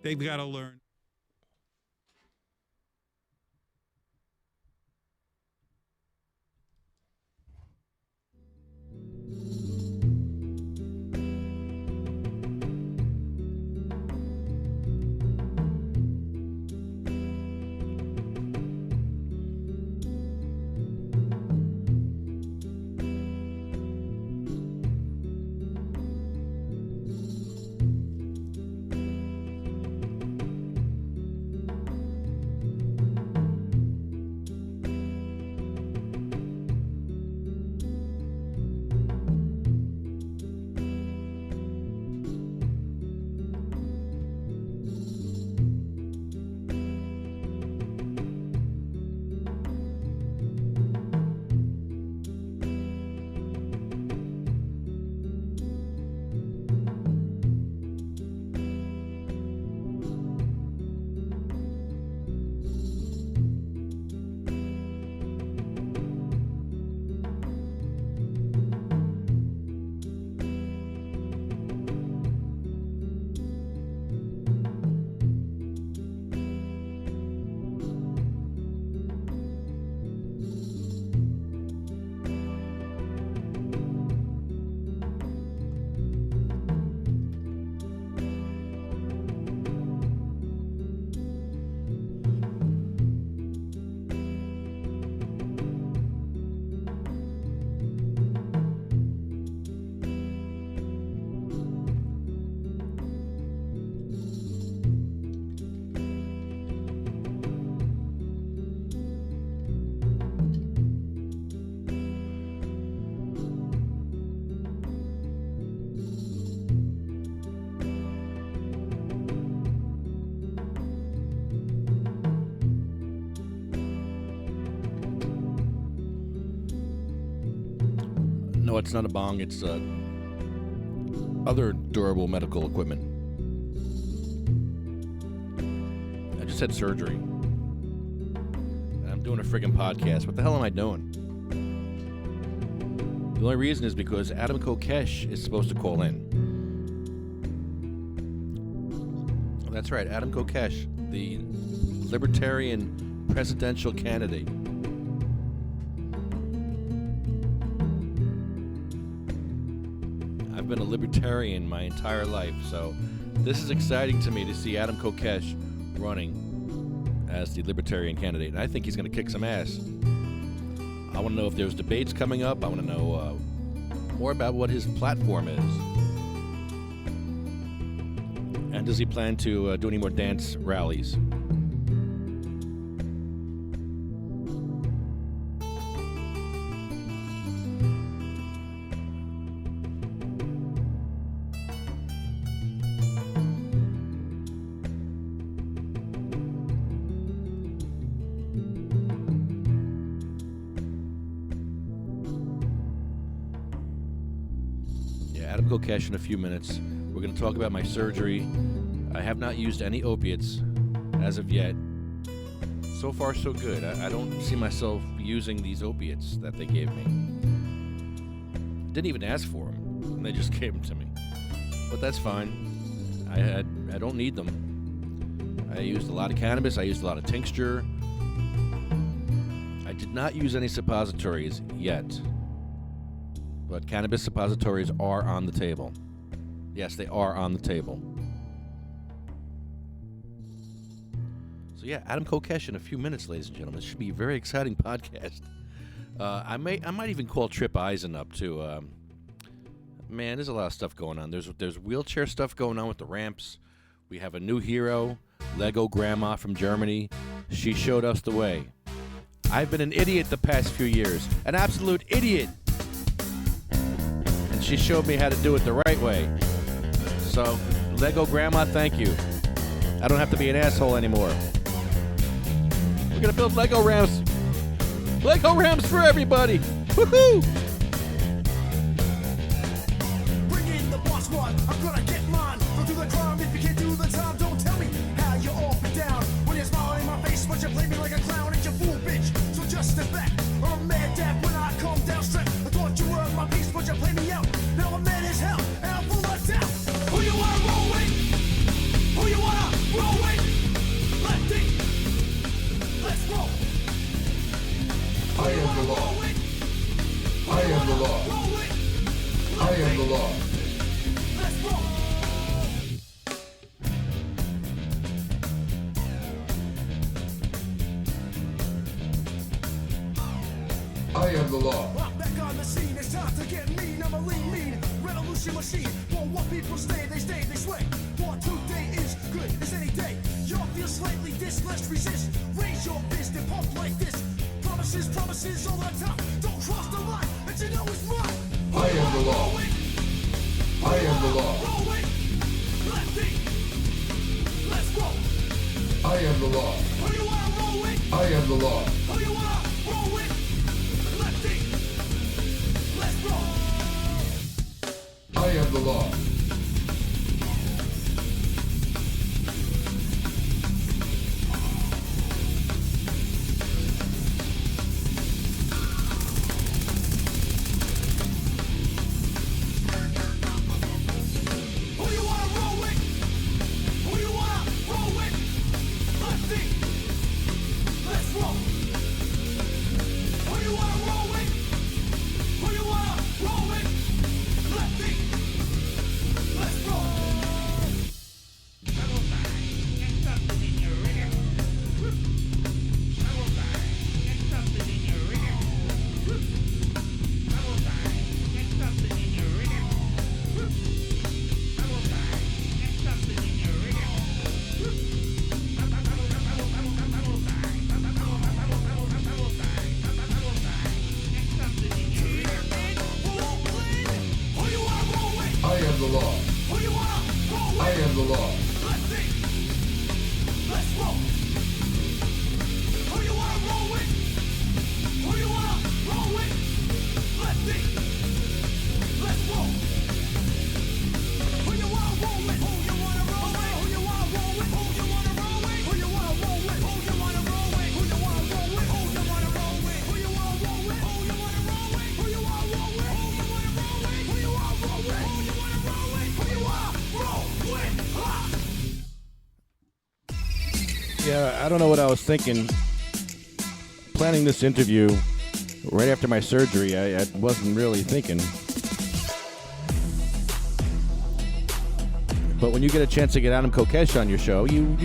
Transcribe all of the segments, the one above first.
They've got to learn. No, it's not a bong. It's other durable medical equipment. I just had surgery. And I'm doing a friggin' podcast. What the hell am I doing? The only reason is because Adam Kokesh is supposed to call in. That's right, Adam Kokesh, the Libertarian presidential candidate. I've been a Libertarian my entire life, so this is exciting to me to see Adam Kokesh running as the Libertarian candidate, and I think he's going to kick some ass. I want to know if there's debates coming up. I want to know more about what his platform is. And does he plan to do any more dance rallies? Adam Kokesh in a few minutes. We're going to talk about my surgery. I have not used any opiates as of yet. So far, so good. I don't see myself using these opiates that they gave me. Didn't even ask for them, and they just gave them to me. But that's fine. I don't need them. I used a lot of cannabis. I used a lot of tincture. I did not use any suppositories yet. But cannabis suppositories are on the table. Yes, they are on the table. So yeah, Adam Kokesh in a few minutes, ladies and gentlemen. This should be a very exciting podcast. I might even call Trip Eisen up too. Man, there's a lot of stuff going on. There's wheelchair stuff going on with the ramps. We have a new hero, Lego Grandma from Germany. She showed us the way. I've been an idiot the past few years, an absolute idiot. She showed me how to do it the right way. So, Lego Grandma, thank you. I don't have to be an asshole anymore. We're gonna build Lego ramps. Lego ramps for everybody. Woohoo! Bring in the boss one. I'm gonna get mine. Go do the crime if you can't do the time. Don't tell me how you're off and down. When you're smiling in my face, but you play me like a clown. Ain't you fool, bitch? So just step back. Or I'm mad dad when I come down straight. I thought you were my piece, but you play me out. Now I'm mad as hell, and I'm full of doubt. Who you wanna roll with? Who you wanna the law. I am the law. I am the law. I am the law. Back on the scene, it's time to get mean. I'm a lean revolution machine. For what people stay, they sway. For today is good as any day. Y'all feel slightly dis, let's resist. Raise your fist and pump like this. Promises all the time. Don't cross the line, and you know it's mine. I am the law. I am the law. Let's roll. I am the law. Who you wanna roll with? I am the law. Who you wanna roll with? Let's roll. I am the law. Yeah, I don't know what I was thinking. Planning this interview right after my surgery, I wasn't really thinking. But when you get a chance to get Adam Kokesh on your show, you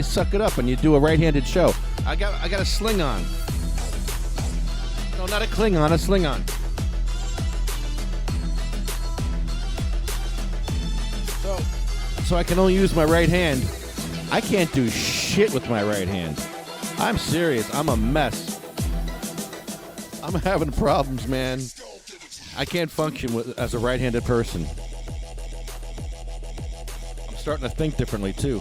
suck it up and you do a right-handed show. I got a sling on. No, not a Klingon, a sling on. So I can only use my right hand. I can't do shit with my right hand. I'm serious. I'm a mess. I'm having problems, man. I can't function as a right-handed person. I'm starting to think differently, too.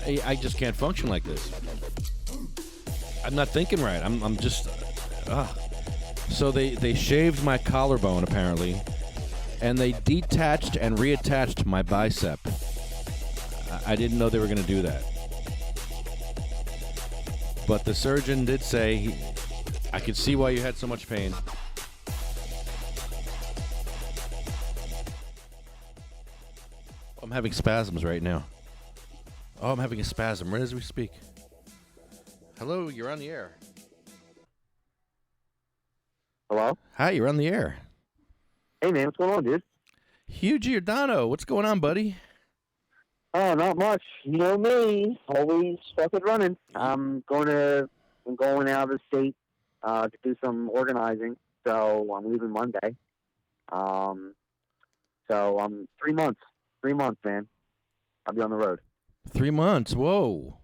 I just can't function like this. I'm not thinking right. I'm just... So they shaved my collarbone, apparently, and they detached and reattached my bicep. I didn't know they were going to do that. But the surgeon did say, I could see why you had so much pain. I'm having spasms right now. Oh, I'm having a spasm right as we speak. Hello, you're on the air. Hello? Hi, you're on the air. Hey, man, what's going on, dude? Hugh Giordano, what's going on, buddy? Oh, not much. You know me, always fucking running. I'm going out of the state to do some organizing, so I'm leaving Monday. So I'm 3 months. 3 months, man. I'll be on the road. 3 months, whoa.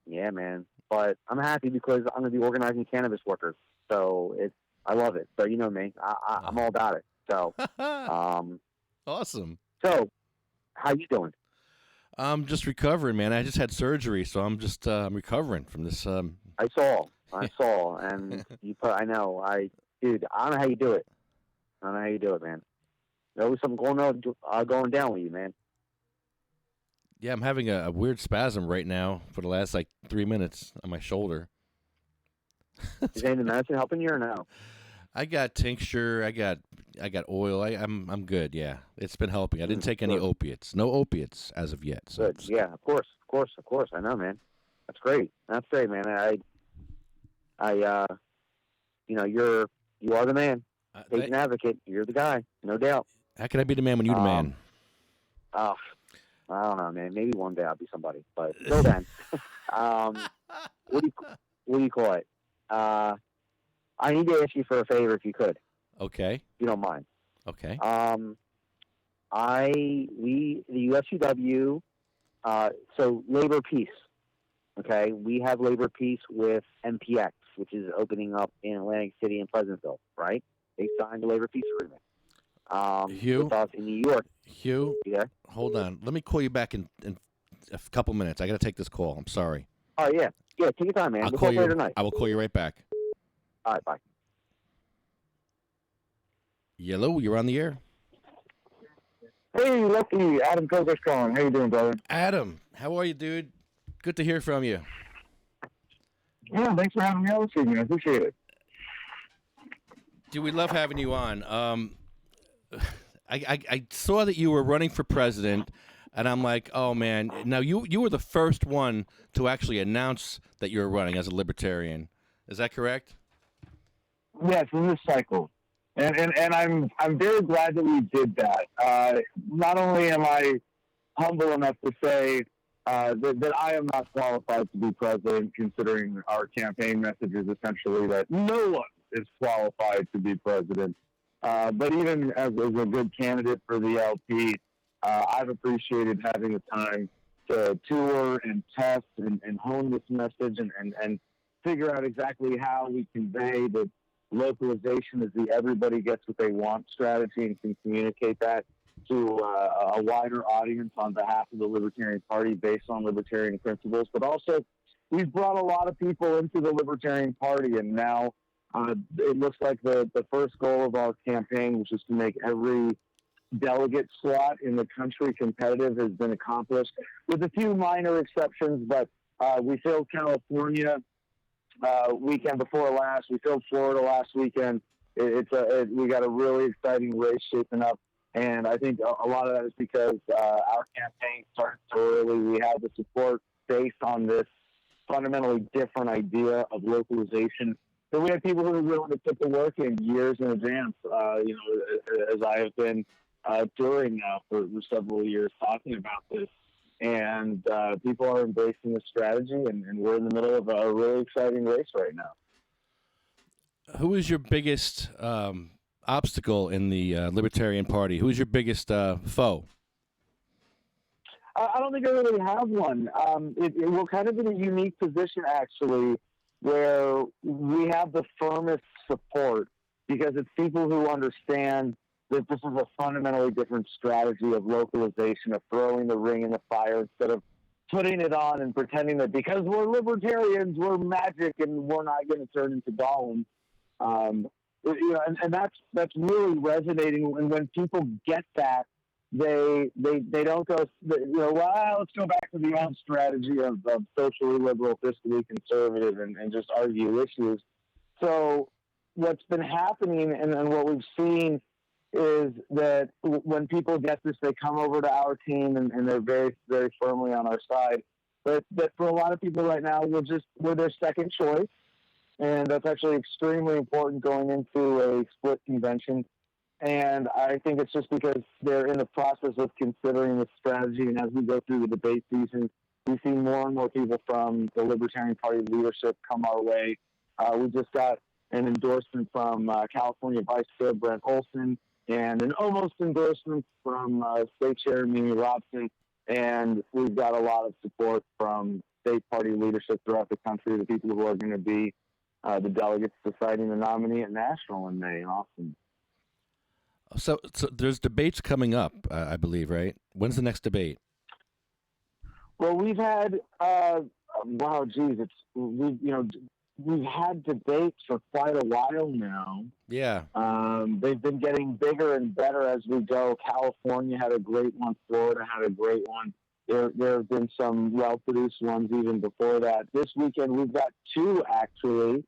Yeah, man. But I'm happy because I'm going to be organizing cannabis workers. So I love it. So you know me. I'm all about it. So, awesome. So, how you doing? I'm just recovering, man. I just had surgery, so I'm just recovering from this. I saw, and I know, dude. I don't know how you do it. I don't know how you do it, man. There was something going down with you, man. Yeah, I'm having a weird spasm right now for the last 3 minutes on my shoulder. Is any of the medicine helping you or no? I got tincture. I got oil. I'm good. Yeah, it's been helping. I didn't take any opiates. No opiates as of yet. So good. Yeah, of course. I know, man. That's great, man. you are the man. Patient advocate. You're the guy, no doubt. How can I be the man when you're the man? Oh, I don't know, man. Maybe one day I'll be somebody, but till then, what do you call it? I need to ask you for a favor, if you could. Okay. If you don't mind. Okay. The UFCW, so Labor Peace. Okay, we have Labor Peace with MPX, which is opening up in Atlantic City and Pleasantville, right? They signed the Labor Peace agreement. Hugh, with us in New York. Hugh, Yeah. Hold on. Let me call you back in a couple minutes. I got to take this call. I'm sorry. Oh, yeah. Yeah, take your time, man. I'll We'll call talk you later tonight. I will call you right back. All right, bye. Yellow, you're on the air. Hey, Lucky. Adam Kokesh calling. How you doing, brother? Adam, how are you, dude? Good to hear from you. Yeah, thanks for having me on this evening. I appreciate it. Dude, we love having you on. I saw that you were running for president, and I'm like, oh, man. Now, you were the first one to actually announce that you were running as a Libertarian. Is that correct? Yes, in this cycle. And I'm very glad that we did that. Not only am I humble enough to say that I am not qualified to be president, considering our campaign message is essentially that no one is qualified to be president. But even as a good candidate for the LP, I've appreciated having the time to tour and test and hone this message and figure out exactly how we convey that localization is the everybody gets what they want strategy and can communicate that to a wider audience on behalf of the Libertarian Party based on libertarian principles. But also, we've brought a lot of people into the Libertarian Party, and now it looks like the first goal of our campaign, which is to make every delegate slot in the country competitive, has been accomplished, with a few minor exceptions. But we filled California weekend before last. We filled Florida last weekend. We got a really exciting race shaping up, and I think a lot of that is because our campaign started so early. We had the support based on this fundamentally different idea of localization. So we had people who were willing to put the work in years in advance, as I have been touring now for several years talking about this. And people are embracing the strategy, and we're in the middle of a really exciting race right now. Who is your biggest obstacle in the Libertarian Party? Who is your biggest foe? I don't think I really have one. We're kind of in a unique position, actually, where we have the firmest support because it's people who understand that this is a fundamentally different strategy of localization, of throwing the ring in the fire instead of putting it on and pretending that because we're libertarians, we're magic and we're not going to turn into Gollum. And that's really resonating. And when people get that, they don't go, well, let's go back to the old strategy of socially liberal, fiscally conservative, and just argue issues. So what's been happening and what we've seen is that when people get this, they come over to our team and they're very, very firmly on our side. But for a lot of people right now, we're their second choice. And that's actually extremely important going into a split convention. And I think it's just because they're in the process of considering the strategy. And as we go through the debate season, we see more and more people from the Libertarian Party leadership come our way. We just got an endorsement from California Vice Chair Brent Olson and an almost endorsement from State Chair Mimi Robson. And we've got a lot of support from state party leadership throughout the country, the people who are going to be the delegates deciding the nominee at National in May in Austin. So there's debates coming up, I believe, right? When's the next debate? Well, we've had, we've had debates for quite a while now. Yeah. They've been getting bigger and better as we go. California had a great one. Florida had a great one. There have been some well-produced ones even before that. This weekend, we've got two, actually,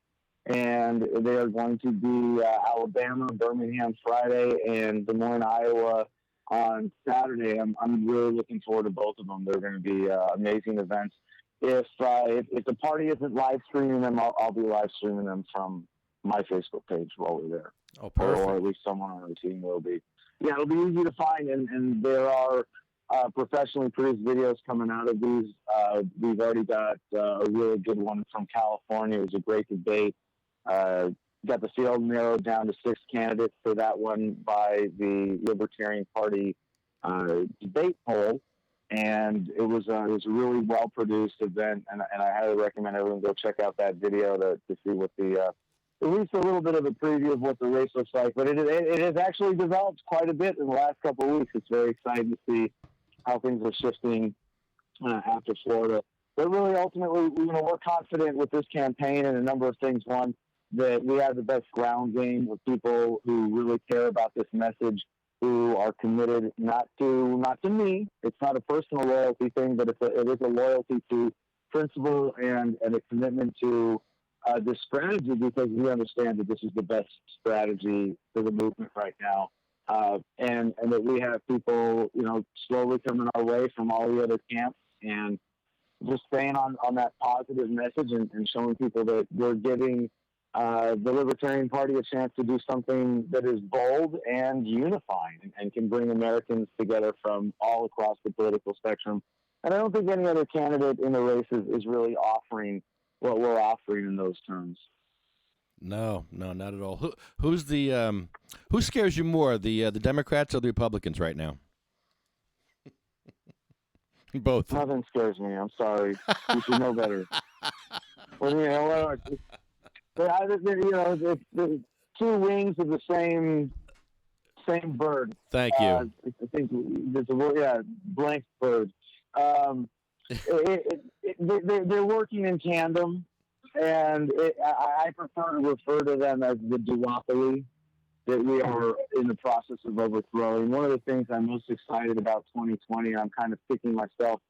and they are going to be Alabama, Birmingham Friday, and Des Moines, Iowa on Saturday. I'm really looking forward to both of them. They're going to be amazing events. If the party isn't live streaming them, I'll be live streaming them from my Facebook page while we're there. Oh, perfect. Or at least someone on our team will be. Yeah, it'll be easy to find, and there are professionally produced videos coming out of these. We've already got a really good one from California. It was a great debate. Got the field narrowed down to 6 candidates for that one by the Libertarian Party debate poll, and it was a really well produced event, and I highly recommend everyone go check out that video to see what the at least a little bit of a preview of what the race looks like. But it has actually developed quite a bit in the last couple of weeks. It's very exciting to see how things are shifting after Florida. But really, ultimately, we're confident with this campaign and a number of things. One, that we have the best ground game with people who really care about this message, who are committed not to me. It's not a personal loyalty thing, but it is a loyalty to principle and a commitment to this strategy, because we understand that this is the best strategy for the movement right now. And that we have people, slowly coming our way from all the other camps, and just staying on that positive message and showing people that we're giving the Libertarian Party a chance to do something that is bold and unifying and can bring Americans together from all across the political spectrum. And I don't think any other candidate in the race is really offering what we're offering in those terms. No, not at all. Who scares you more, the Democrats or the Republicans right now? Both. Nothing scares me. I'm sorry. You should know better. Well, it's the 2 wings of the same bird. Thank you. I think there's a word, blank bird. They're working in tandem, and I prefer to refer to them as the duopoly that we are in the process of overthrowing. One of the things I'm most excited about 2020, I'm kind of kicking myself,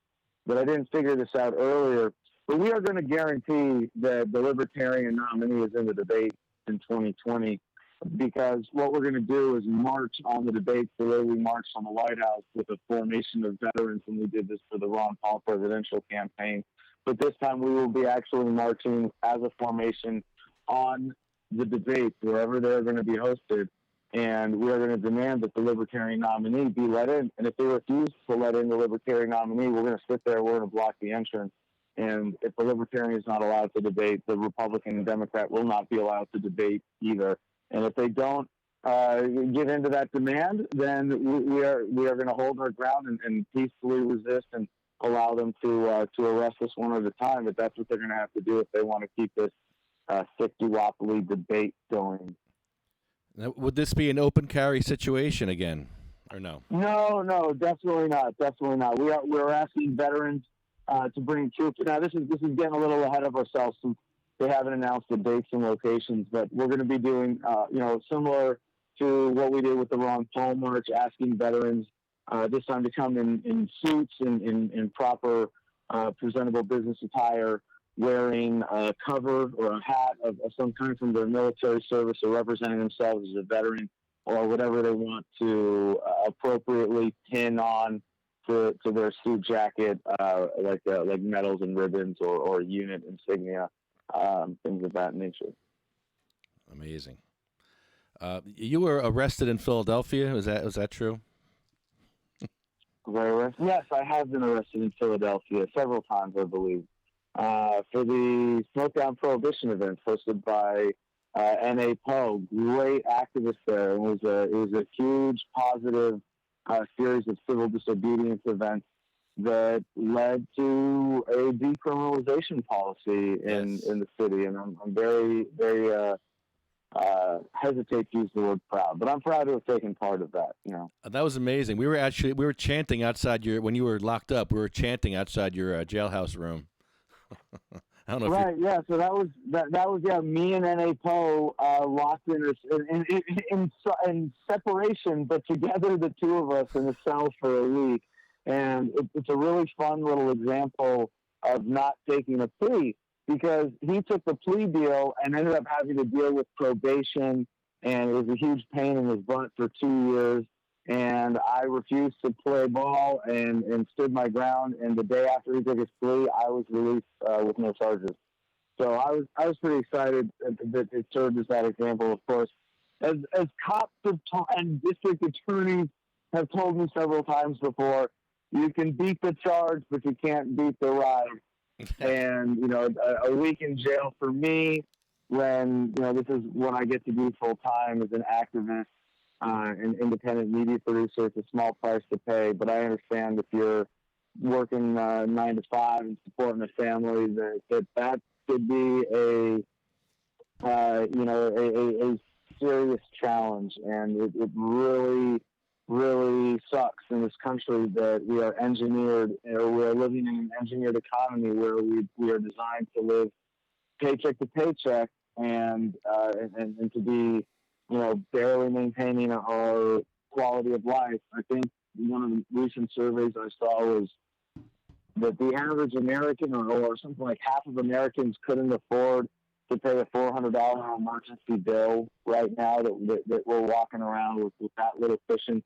but I didn't figure this out earlier, but we are going to guarantee that the Libertarian nominee is in the debate in 2020, because what we're going to do is march on the debates the way we marched on the White House with a formation of veterans when we did this for the Ron Paul presidential campaign. But this time we will be actually marching as a formation on the debates wherever they're going to be hosted, and we are going to demand that the Libertarian nominee be let in. And if they refuse to let in the Libertarian nominee, we're going to sit there, we're going to block the entrance. And if the Libertarian is not allowed to debate, the Republican and Democrat will not be allowed to debate either. And if they don't give into that demand, then we are going to hold our ground and peacefully resist and allow them to arrest us one at a time. But that's what they're going to have to do if they want to keep this sick duopoly debate going. Now, would this be an open carry situation again, or no? No, definitely not. Definitely not. We're asking veterans to bring troops. Now, this is getting a little ahead of ourselves since they haven't announced the dates and locations, but we're going to be doing, similar to what we did with the Ron Paul March, asking veterans this time to come in suits, in proper presentable business attire, wearing a cover or a hat of some kind from their military service, or representing themselves as a veteran, or whatever they want to appropriately pin on to their suit jacket, like medals and ribbons or unit insignia. Things of that nature. Amazing. You were arrested in Philadelphia. Was that true? Yes, I have been arrested in Philadelphia several times, I believe, for the Smokedown Prohibition event hosted by N.A. Poe. Great activist there. It was a huge positive series of civil disobedience events that led to a decriminalization policy in the city. And I'm very, very hesitate to use the word proud, but I'm proud to have taken part of that. That was amazing. We were chanting outside when you were locked up. We were chanting outside your jailhouse room. I don't know. Right. Yeah. So that was me and N.A. Poe locked in separation, but together, the two of us in a cell for a week. And it's a really fun little example of not taking a plea, because he took the plea deal and ended up having to deal with probation, and it was a huge pain in his butt for 2 years. And I refused to play ball and stood my ground. And the day after he took his plea, I was released with no charges. So I was pretty excited that it served as that example. Of course, as cops and district attorneys have told me several times before, you can beat the charge, but you can't beat the ride. And a week in jail for me, when this is what I get to do full time as an activist, an independent media producer. It's a small price to pay, but I understand if you're working 9 to 5 and supporting a family, that could be a serious challenge, and it really, really sucks in this country that we are engineered, or we are living in an engineered economy where we are designed to live paycheck to paycheck, and to be barely maintaining our quality of life. I think one of the recent surveys I saw was that the average American, or something like half of Americans, couldn't afford to pay a $400 emergency bill right now, that we're walking around with that little cushion.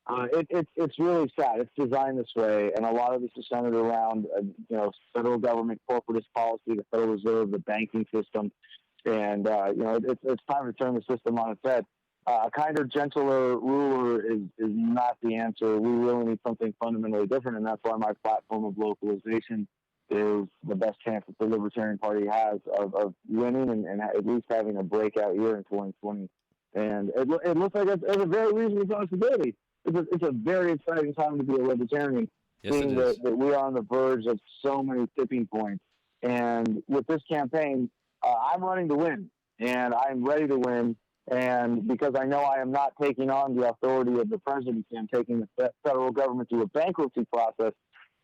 It's really sad. It's designed this way, and a lot of this is centered around federal government corporatist policy, the Federal Reserve, the banking system, and it's time to turn the system on its head. A kinder, gentler ruler is not the answer. We really need something fundamentally different, and that's why my platform of localization is the best chance that the Libertarian Party has of winning and at least having a breakout year in 2020. And it looks like it's a very reasonable possibility. It's a very exciting time to be a Libertarian, seeing that we are on the verge of so many tipping points. And with this campaign, I'm running to win, and I'm ready to win. And because I know I am not taking on the authority of the presidency, I'm taking the federal government through a bankruptcy process.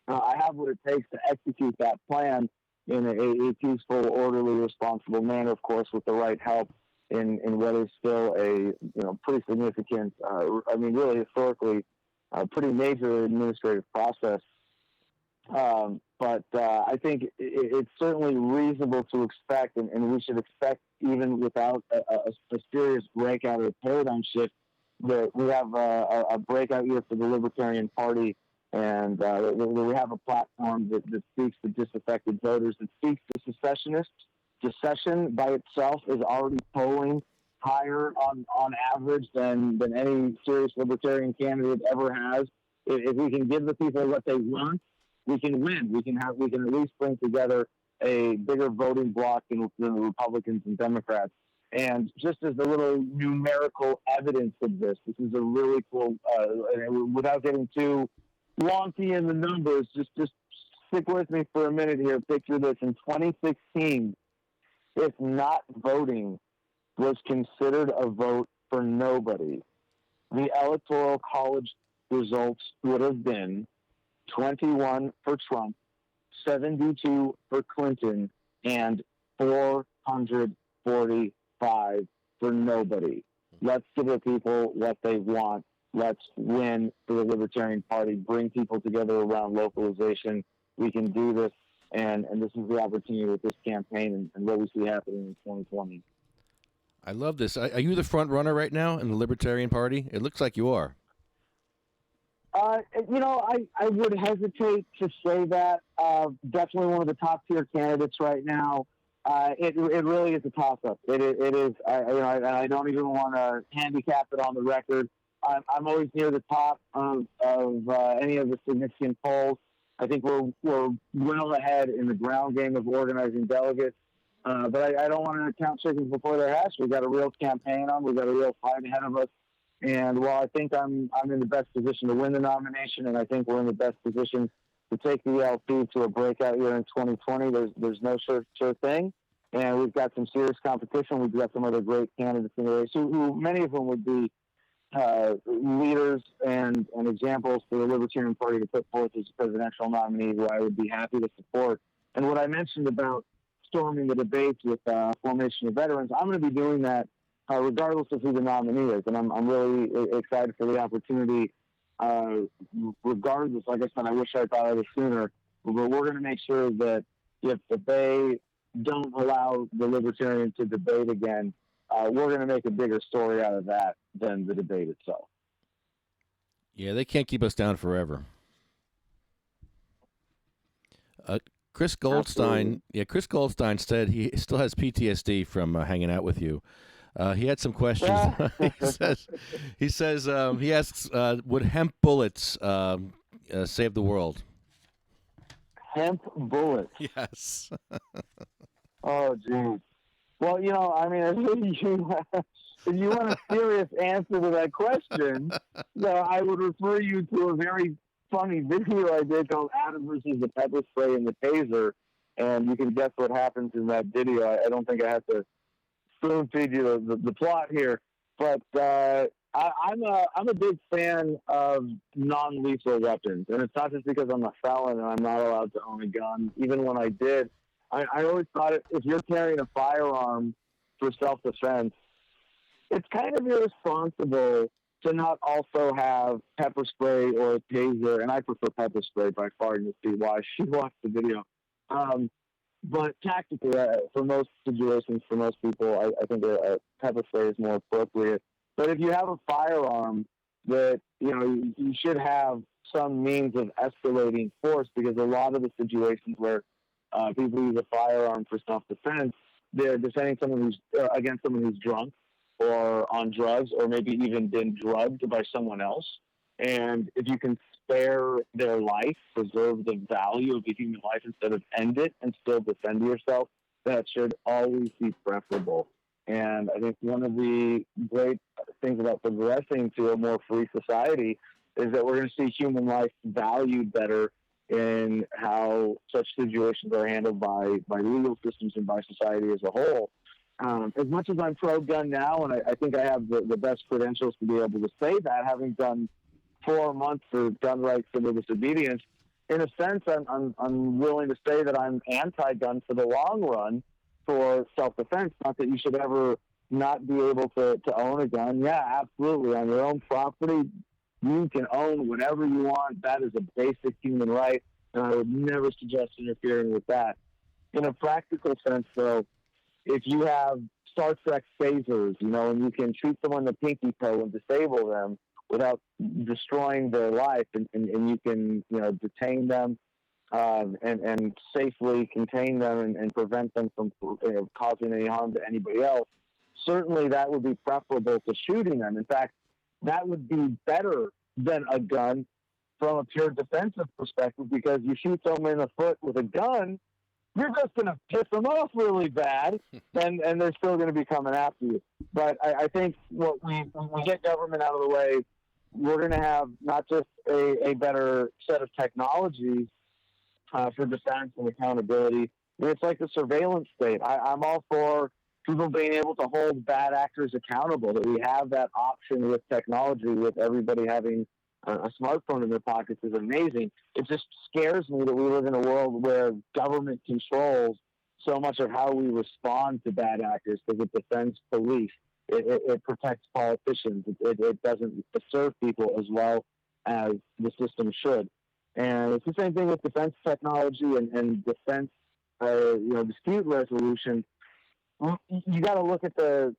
I have what it takes to execute that plan in a peaceful, orderly, responsible manner, of course, with the right help in what is still a pretty significant, really historically, pretty major administrative process. But I think it's certainly reasonable to expect, and we should expect, even without a serious breakout or paradigm shift, that we have a breakout year for the Libertarian Party, and we have a platform that speaks to disaffected voters, that speaks to secessionists. Secession by itself is already polling higher on average than any serious Libertarian candidate ever has. If we can give the people what they want, we can win. We can at least bring together a bigger voting bloc than the Republicans and Democrats. And just as a little numerical evidence of this is a really cool, without getting too wonky in the numbers, just stick with me for a minute here. Picture this. In 2016, if not voting was considered a vote for nobody, the Electoral College results would have been 21 for Trump, 72 for Clinton, and 445 for nobody. Let's give the people what they want. Let's win for the Libertarian Party, bring people together around localization. We can do this, and this is the opportunity with this campaign and what we see happening in 2020. I love this. Are you the front runner right now in the Libertarian Party? It looks like you are. I would hesitate to say that. Definitely one of the top tier candidates right now. It really is a toss up. It is. I don't even want to handicap it on the record. I'm always near the top of any of the significant polls. I think we're well ahead in the ground game of organizing delegates. But I don't want to count chickens before they're hatched. We've got a real campaign on. We've got a real fight ahead of us. And while I think I'm in the best position to win the nomination, and I think we're in the best position to take the LP to a breakout year in 2020, there's no sure thing. And we've got some serious competition. We've got some other great candidates in the race, who many of them would be leaders and examples for the Libertarian Party to put forth as a presidential nominee, who I would be happy to support. And what I mentioned about storming the debates with formation of veterans, I'm going to be doing that regardless of who the nominee is. And I'm really excited for the opportunity. Regardless, like I said, I wish I thought of it sooner, but we're going to make sure that if they don't allow the Libertarian to debate again, we're going to make a bigger story out of that than the debate itself. Yeah, they can't keep us down forever. Chris Goldstein. Absolutely. Chris Goldstein said he still has PTSD from hanging out with you. He had some questions. he asks, would hemp bullets save the world? Hemp bullets. Yes. Oh, geez. Well, I mean, if you want a serious answer to that question, I would refer you to a very funny video I did called Adam versus the Pepper Spray and the Taser, and you can guess what happens in that video. I don't think I have to spoon feed you the plot here, but I'm a big fan of non-lethal weapons, and it's not just because I'm a felon and I'm not allowed to own a gun. Even when I did, I always thought if you're carrying a firearm for self-defense, it's kind of irresponsible to not also have pepper spray or a taser, and I prefer pepper spray by far, and you'll see why. She watched the video. But tactically, for most situations, for most people, I think a pepper spray is more appropriate. But if you have a firearm, that you should have some means of escalating force, because a lot of the situations where people use a firearm for self-defense, they're defending someone who's against someone who's drunk or on drugs, or maybe even been drugged by someone else. And if you can spare their life, preserve the value of a human life instead of end it and still defend yourself, that should always be preferable. And I think one of the great things about progressing to a more free society is that we're going to see human life valued better in how such situations are handled by legal systems and by society as a whole. As much as I'm pro-gun now, and I think I have the best credentials to be able to say that, having done 4 months for gun rights civil disobedience, in a sense, I'm willing to say that I'm anti-gun for the long run for self-defense. Not that you should ever not be able to own a gun. Yeah, absolutely. On your own property, you can own whatever you want. That is a basic human right, and I would never suggest interfering with that. In a practical sense, though, if you have Star Trek phasers, and you can shoot someone in the pinky toe and disable them without destroying their life, and you can, detain them and safely contain them and prevent them from causing any harm to anybody else, certainly that would be preferable to shooting them. In fact, that would be better than a gun from a pure defensive perspective, because you shoot someone in the foot with a gun, you're just going to piss them off really bad, and they're still going to be coming after you. But I think when we get government out of the way, we're going to have not just a better set of technologies for defense and accountability. It's like the surveillance state. I'm all for people being able to hold bad actors accountable, that we have that option with technology, with everybody having a smartphone in their pockets is amazing. It just scares me that we live in a world where government controls so much of how we respond to bad actors, because it defends police. It protects politicians. It doesn't serve people as well as the system should. And it's the same thing with defense technology and defense, dispute resolution. You got to look at the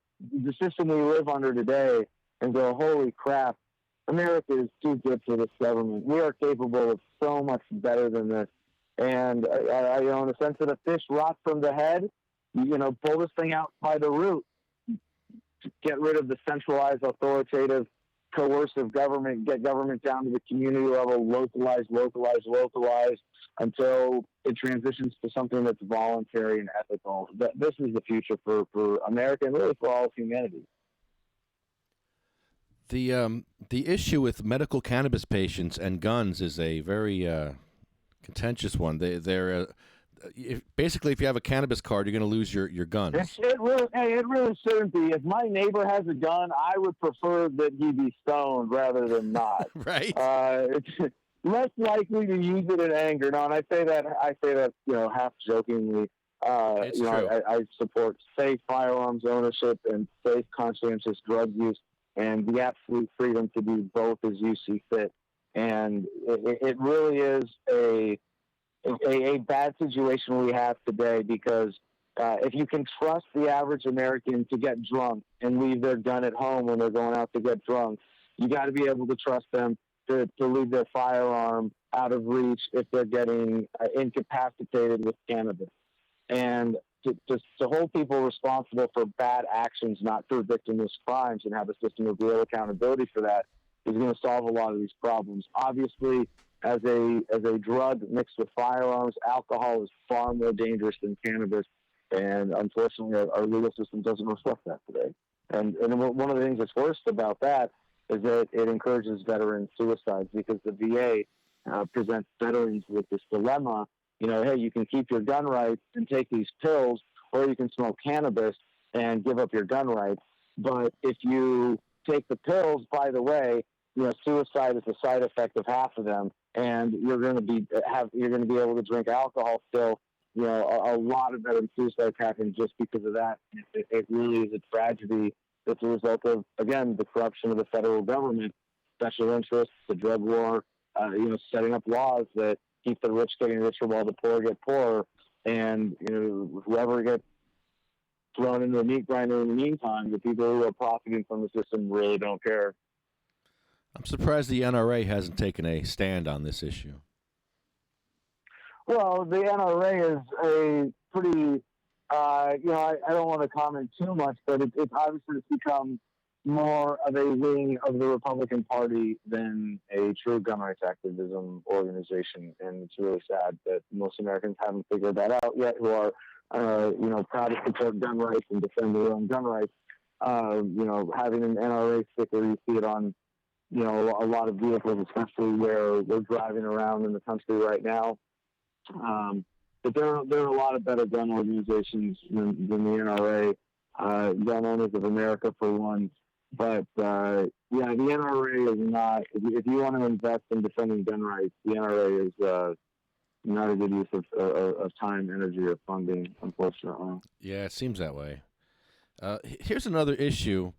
system we live under today and go, holy crap, America is too good for this government. We are capable of so much better than this. And, in the sense that a fish rots from the head, pull this thing out by the root. Get rid of the centralized, authoritative, coercive government, get government down to the community level, localize until it transitions to something that's voluntary and ethical. This is the future for America and really for all of humanity. The issue with medical cannabis patients and guns is a very contentious one. They're basically, if you have a cannabis card, you're going to lose your guns. It really shouldn't be. If my neighbor has a gun, I would prefer that he be stoned rather than not. Right. It's less likely to use it in anger. No, and I say that half jokingly. It's true. I support safe firearms ownership and safe conscientious drug use, and the absolute freedom to do both as you see fit. And it really is a bad situation we have today, because if you can trust the average American to get drunk and leave their gun at home when they're going out to get drunk, you got to be able to trust them to leave their firearm out of reach if they're getting incapacitated with cannabis. And to hold people responsible for bad actions, not for victimless crimes, and have a system of real accountability for that is going to solve a lot of these problems. Obviously, as a drug mixed with firearms, alcohol is far more dangerous than cannabis, and unfortunately, our legal system doesn't reflect that today. And one of the things that's worst about that is that it encourages veteran suicides, because the VA presents veterans with this dilemma. Hey, you can keep your gun rights and take these pills, or you can smoke cannabis and give up your gun rights. But if you take the pills, by the way, suicide is a side effect of half of them, and you're going to be able to drink alcohol still. A lot of veteran suicides happen just because of that. It really is a tragedy. It's a result of, again, the corruption of the federal government, special interests, the drug war, setting up laws that keep the rich getting richer while the poor get poorer. And, whoever gets thrown into the meat grinder in the meantime, the people who are profiting from the system really don't care. I'm surprised the NRA hasn't taken a stand on this issue. Well, the NRA is a pretty, I don't want to comment too much, but it's obviously become more of a wing of the Republican Party than a true gun rights activism organization. And it's really sad that most Americans haven't figured that out yet, who are, proud to support gun rights and defend their own gun rights. Having an NRA sticker, you see it on, a lot of vehicles, especially where we're driving around in the country right now. But there are a lot of better gun organizations than the NRA, Gun Owners of America for one. But the NRA is not. If you want to invest in defending gun rights, the NRA is not a good use of time, energy, or funding, unfortunately. Yeah, it seems that way. Here's another issue.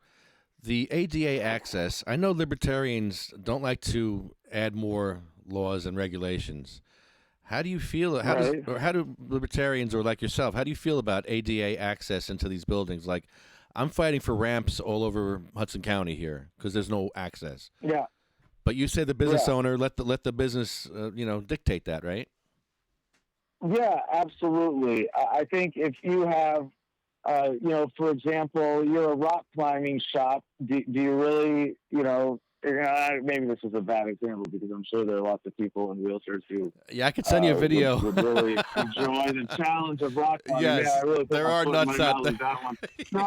The ADA access. I know libertarians don't like to add more laws and regulations. How do you feel? How do libertarians, or like yourself, how do you feel about ADA access into these buildings? Like, I'm fighting for ramps all over Hudson County here because there's no access. Yeah. But you say the business owner let the business dictate that, right? Yeah, absolutely. I think if you have, for example, you're a rock climbing shop. Do you really, maybe this is a bad example because I'm sure there are lots of people in wheelchairs who I could send you a video. Would really enjoy the challenge of rock climbing. Yes, yeah, I really there are nuts out there. That one. No,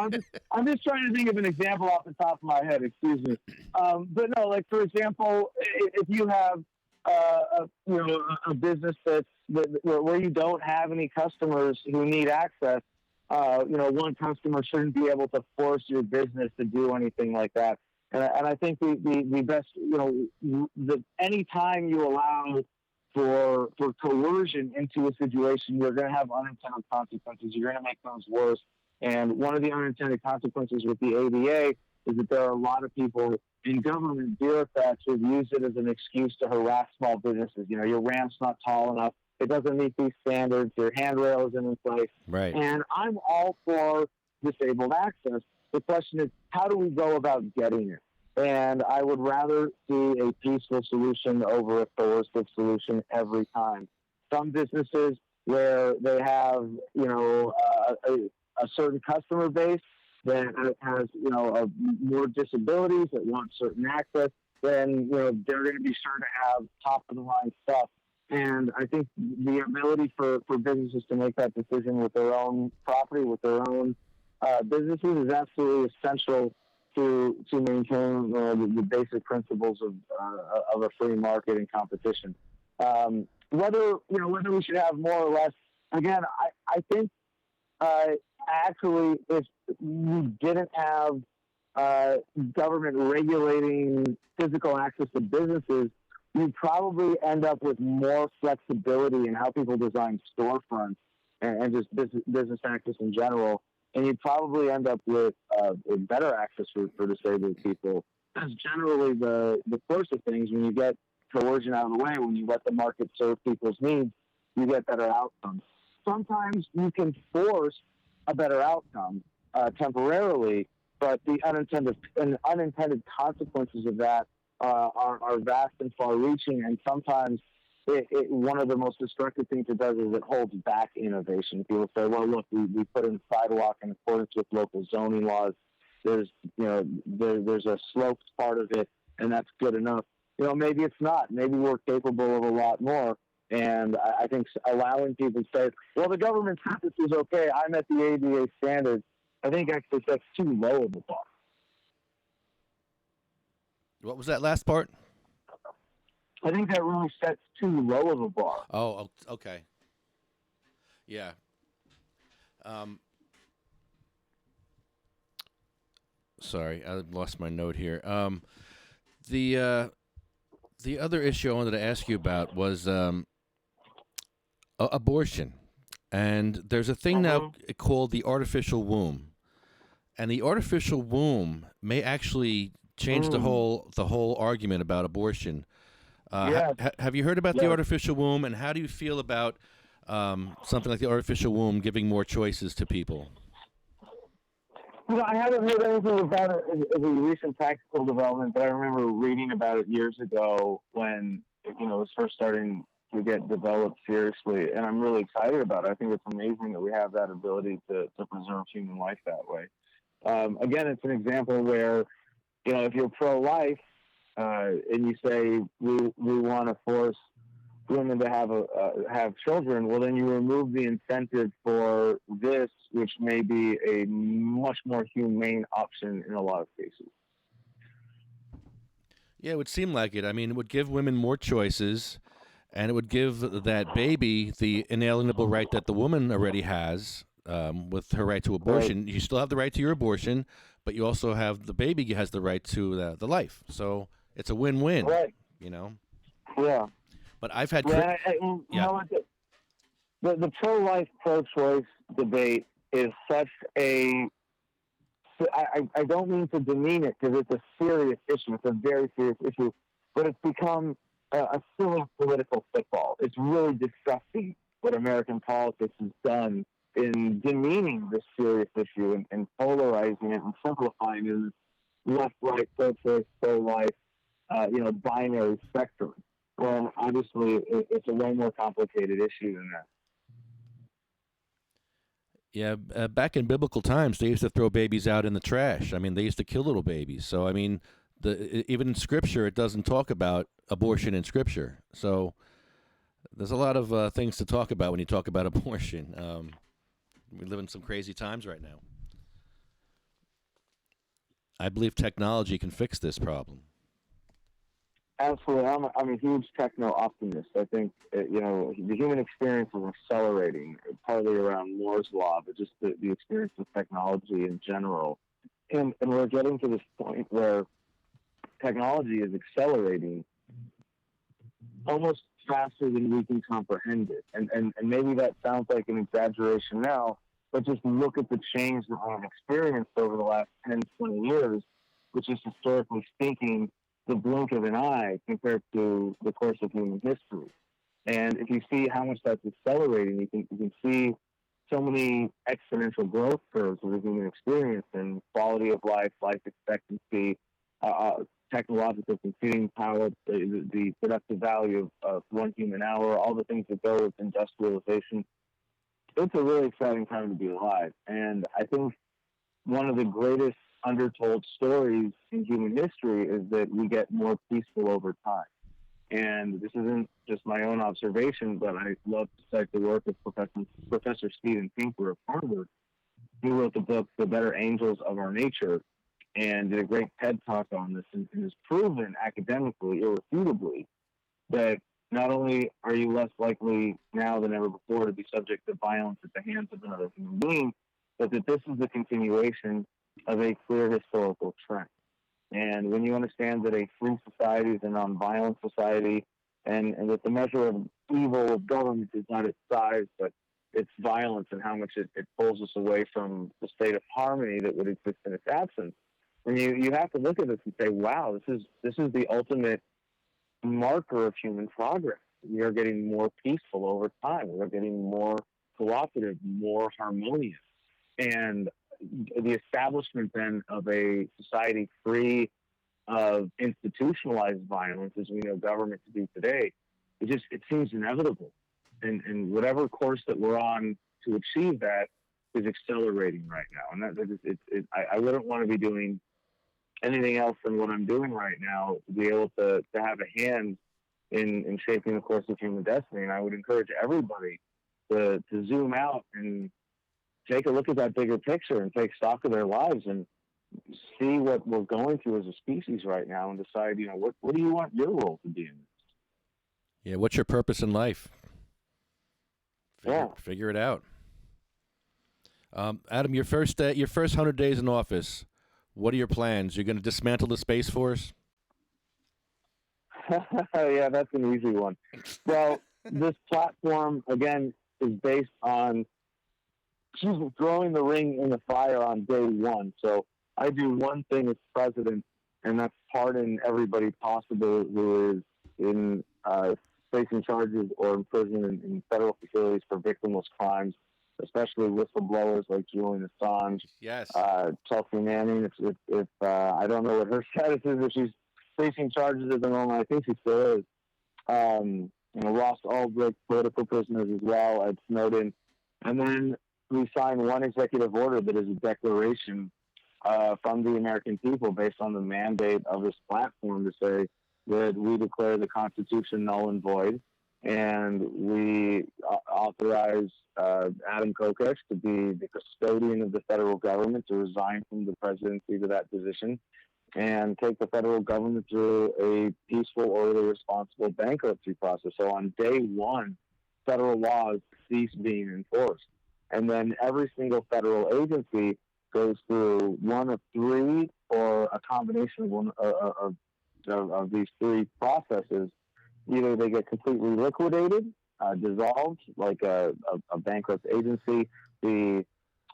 I'm just trying to think of an example off the top of my head. Excuse me. But no, like for example, if you have a business where you don't have any customers who need access, one customer shouldn't be able to force your business to do anything like that. And I think the best, any time you allow for coercion into a situation, you're going to have unintended consequences. You're going to make things worse. And one of the unintended consequences with the ADA is that there are a lot of people in government, bureaucrats, who use it as an excuse to harass small businesses. Your ramp's not tall enough. It doesn't meet these standards. Your handrail isn't in place. Right. And I'm all for disabled access. The question is, how do we go about getting it? And I would rather see a peaceful solution over a coercive solution every time. Some businesses where they have, a certain customer base that has, more disabilities that want certain access, then, they're going to be sure to have top of the line stuff. And I think the ability for businesses to make that decision with their own property, with their own businesses is absolutely essential to maintain the basic principles of a free market and competition. Whether we should have more or less, again, I think actually if we didn't have government regulating physical access to businesses, you'd probably end up with more flexibility in how people design storefronts and just business access in general. And you'd probably end up with better access for disabled people. That's generally the course of things. When you get coercion out of the way, when you let the market serve people's needs, you get better outcomes. Sometimes you can force a better outcome temporarily, but the unintended consequences of that are vast and far-reaching, and sometimes one of the most destructive things it does is it holds back innovation. People say, well, look, we put in sidewalk in accordance with local zoning laws. There's a sloped part of it, and that's good enough. Maybe it's not. Maybe we're capable of a lot more. And I think allowing people to say, well, the government said this is okay, I met the ADA standards, I think actually that's too low of a bar. What was that last part? I think that really sets too low of a bar. Oh, okay. Yeah. Sorry, I lost my note here. The other issue I wanted to ask you about was abortion. And there's a thing now called the artificial womb. And the artificial womb may actually change the whole argument about abortion. Have you heard about the artificial womb, and how do you feel about something like the artificial womb giving more choices to people? I haven't heard anything about it as a recent tactical development, but I remember reading about it years ago when it was first starting to get developed seriously, and I'm really excited about it. I think it's amazing that we have that ability to preserve human life that way. Again, it's an example where, if you're pro-life and you say we want to force women to have children, well, then you remove the incentive for this, which may be a much more humane option in a lot of cases. Yeah, it would seem like it. I mean, it would give women more choices, and it would give that baby the inalienable right that the woman already has with her right to abortion. Right. You still have the right to your abortion, but you also have the baby has the right to the life. So it's a win-win, right. Yeah. But I've had... The pro-life, pro-choice debate is such a... I don't mean to demean it, because it's a serious issue. It's a very serious issue. But it's become a silly political football. It's really disgusting what American politics has done in demeaning this serious issue and polarizing it and simplifying it as left-right, pro-choice, pro-life, binary spectrum. Well, obviously, it's a way more complicated issue than that. Yeah, back in biblical times, they used to throw babies out in the trash. I mean, they used to kill little babies. So, I mean, even in Scripture, it doesn't talk about abortion in Scripture. So there's a lot of things to talk about when you talk about abortion. We live in some crazy times right now. I believe technology can fix this problem. Absolutely. I'm a huge techno-optimist. I think, the human experience is accelerating, partly around Moore's Law, but just the experience of technology in general. And we're getting to this point where technology is accelerating almost faster than we can comprehend it. And maybe that sounds like an exaggeration now, but just look at the change that we've experienced over the last 10, 20 years, which is historically speaking the blink of an eye compared to the course of human history. And if you see how much that's accelerating, you can see so many exponential growth curves of the human experience and quality of life, life expectancy, technological computing power, the productive value of 1 human hour, all the things that go with industrialization. It's a really exciting time to be alive. And I think one of the greatest undertold stories in human history is that we get more peaceful over time. And this isn't just my own observation, but I love to cite the work of Professor Steven Pinker of Harvard, who wrote the book, The Better Angels of Our Nature, and did a great TED Talk on this, and has proven academically, irrefutably, that not only are you less likely now than ever before to be subject to violence at the hands of another human being, but that this is the continuation of a clear historical trend. And when you understand that a free society is a nonviolent society, and that the measure of evil of government is not its size, but its violence and how much it pulls us away from the state of harmony that would exist in its absence, then you have to look at this and say, wow, this is the ultimate marker of human progress. We are getting more peaceful over time. We are getting more cooperative, more harmonious. And the establishment then of a society free of institutionalized violence, as we know government to be today, it seems inevitable. And whatever course that we're on to achieve that is accelerating right now. And I wouldn't want to be doing anything else than what I'm doing right now to be able to have a hand in shaping the course of human destiny. And I would encourage everybody to zoom out and take a look at that bigger picture and take stock of their lives and see what we're going through as a species right now and decide, what do you want your role to be in? Yeah, what's your purpose in life? Figure it out. Adam, your first 100 days in office, what are your plans? You're going to dismantle the Space Force? Yeah, that's an easy one. Well, this platform, again, is based on throwing the ring in the fire on day one. So I do one thing as president, and that's pardon everybody possible who is in facing charges or in prison in federal facilities for victimless crimes, especially whistleblowers like Julian Assange. Yes. Chelsea Manning, if I don't know what her status is, if she's facing charges at the moment, I think she still is. Ross Ulbricht, political prisoners as well, Ed Snowden. And then we signed one executive order that is a declaration from the American people based on the mandate of this platform to say that we declare the Constitution null and void, and we authorize Adam Kokesh to be the custodian of the federal government, to resign from the presidency to that position, and take the federal government through a peaceful, orderly, responsible bankruptcy process. So on day one, federal laws cease being enforced. And then every single federal agency goes through one of three or a combination of these three processes. Either they get completely liquidated, dissolved, like a bankrupt agency. The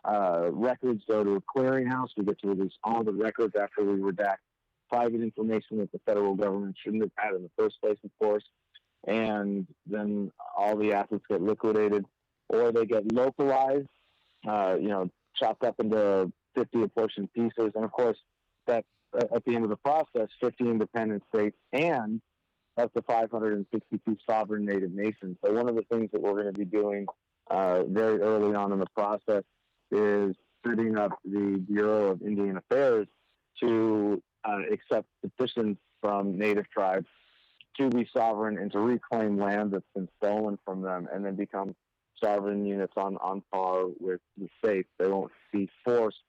records go to a clearinghouse. We get to release all the records after we redact private information that the federal government shouldn't have had in the first place, of course. And then all the assets get liquidated, or they get localized, chopped up into 50 apportioned pieces. And of course, that at the end of the process, 50 independent states and up to 562 sovereign native nations. So one of the things that we're going to be doing very early on in the process is setting up the Bureau of Indian Affairs to accept petitions from native tribes to be sovereign and to reclaim land that's been stolen from them, and then become sovereign units on par with the states. They won't be forced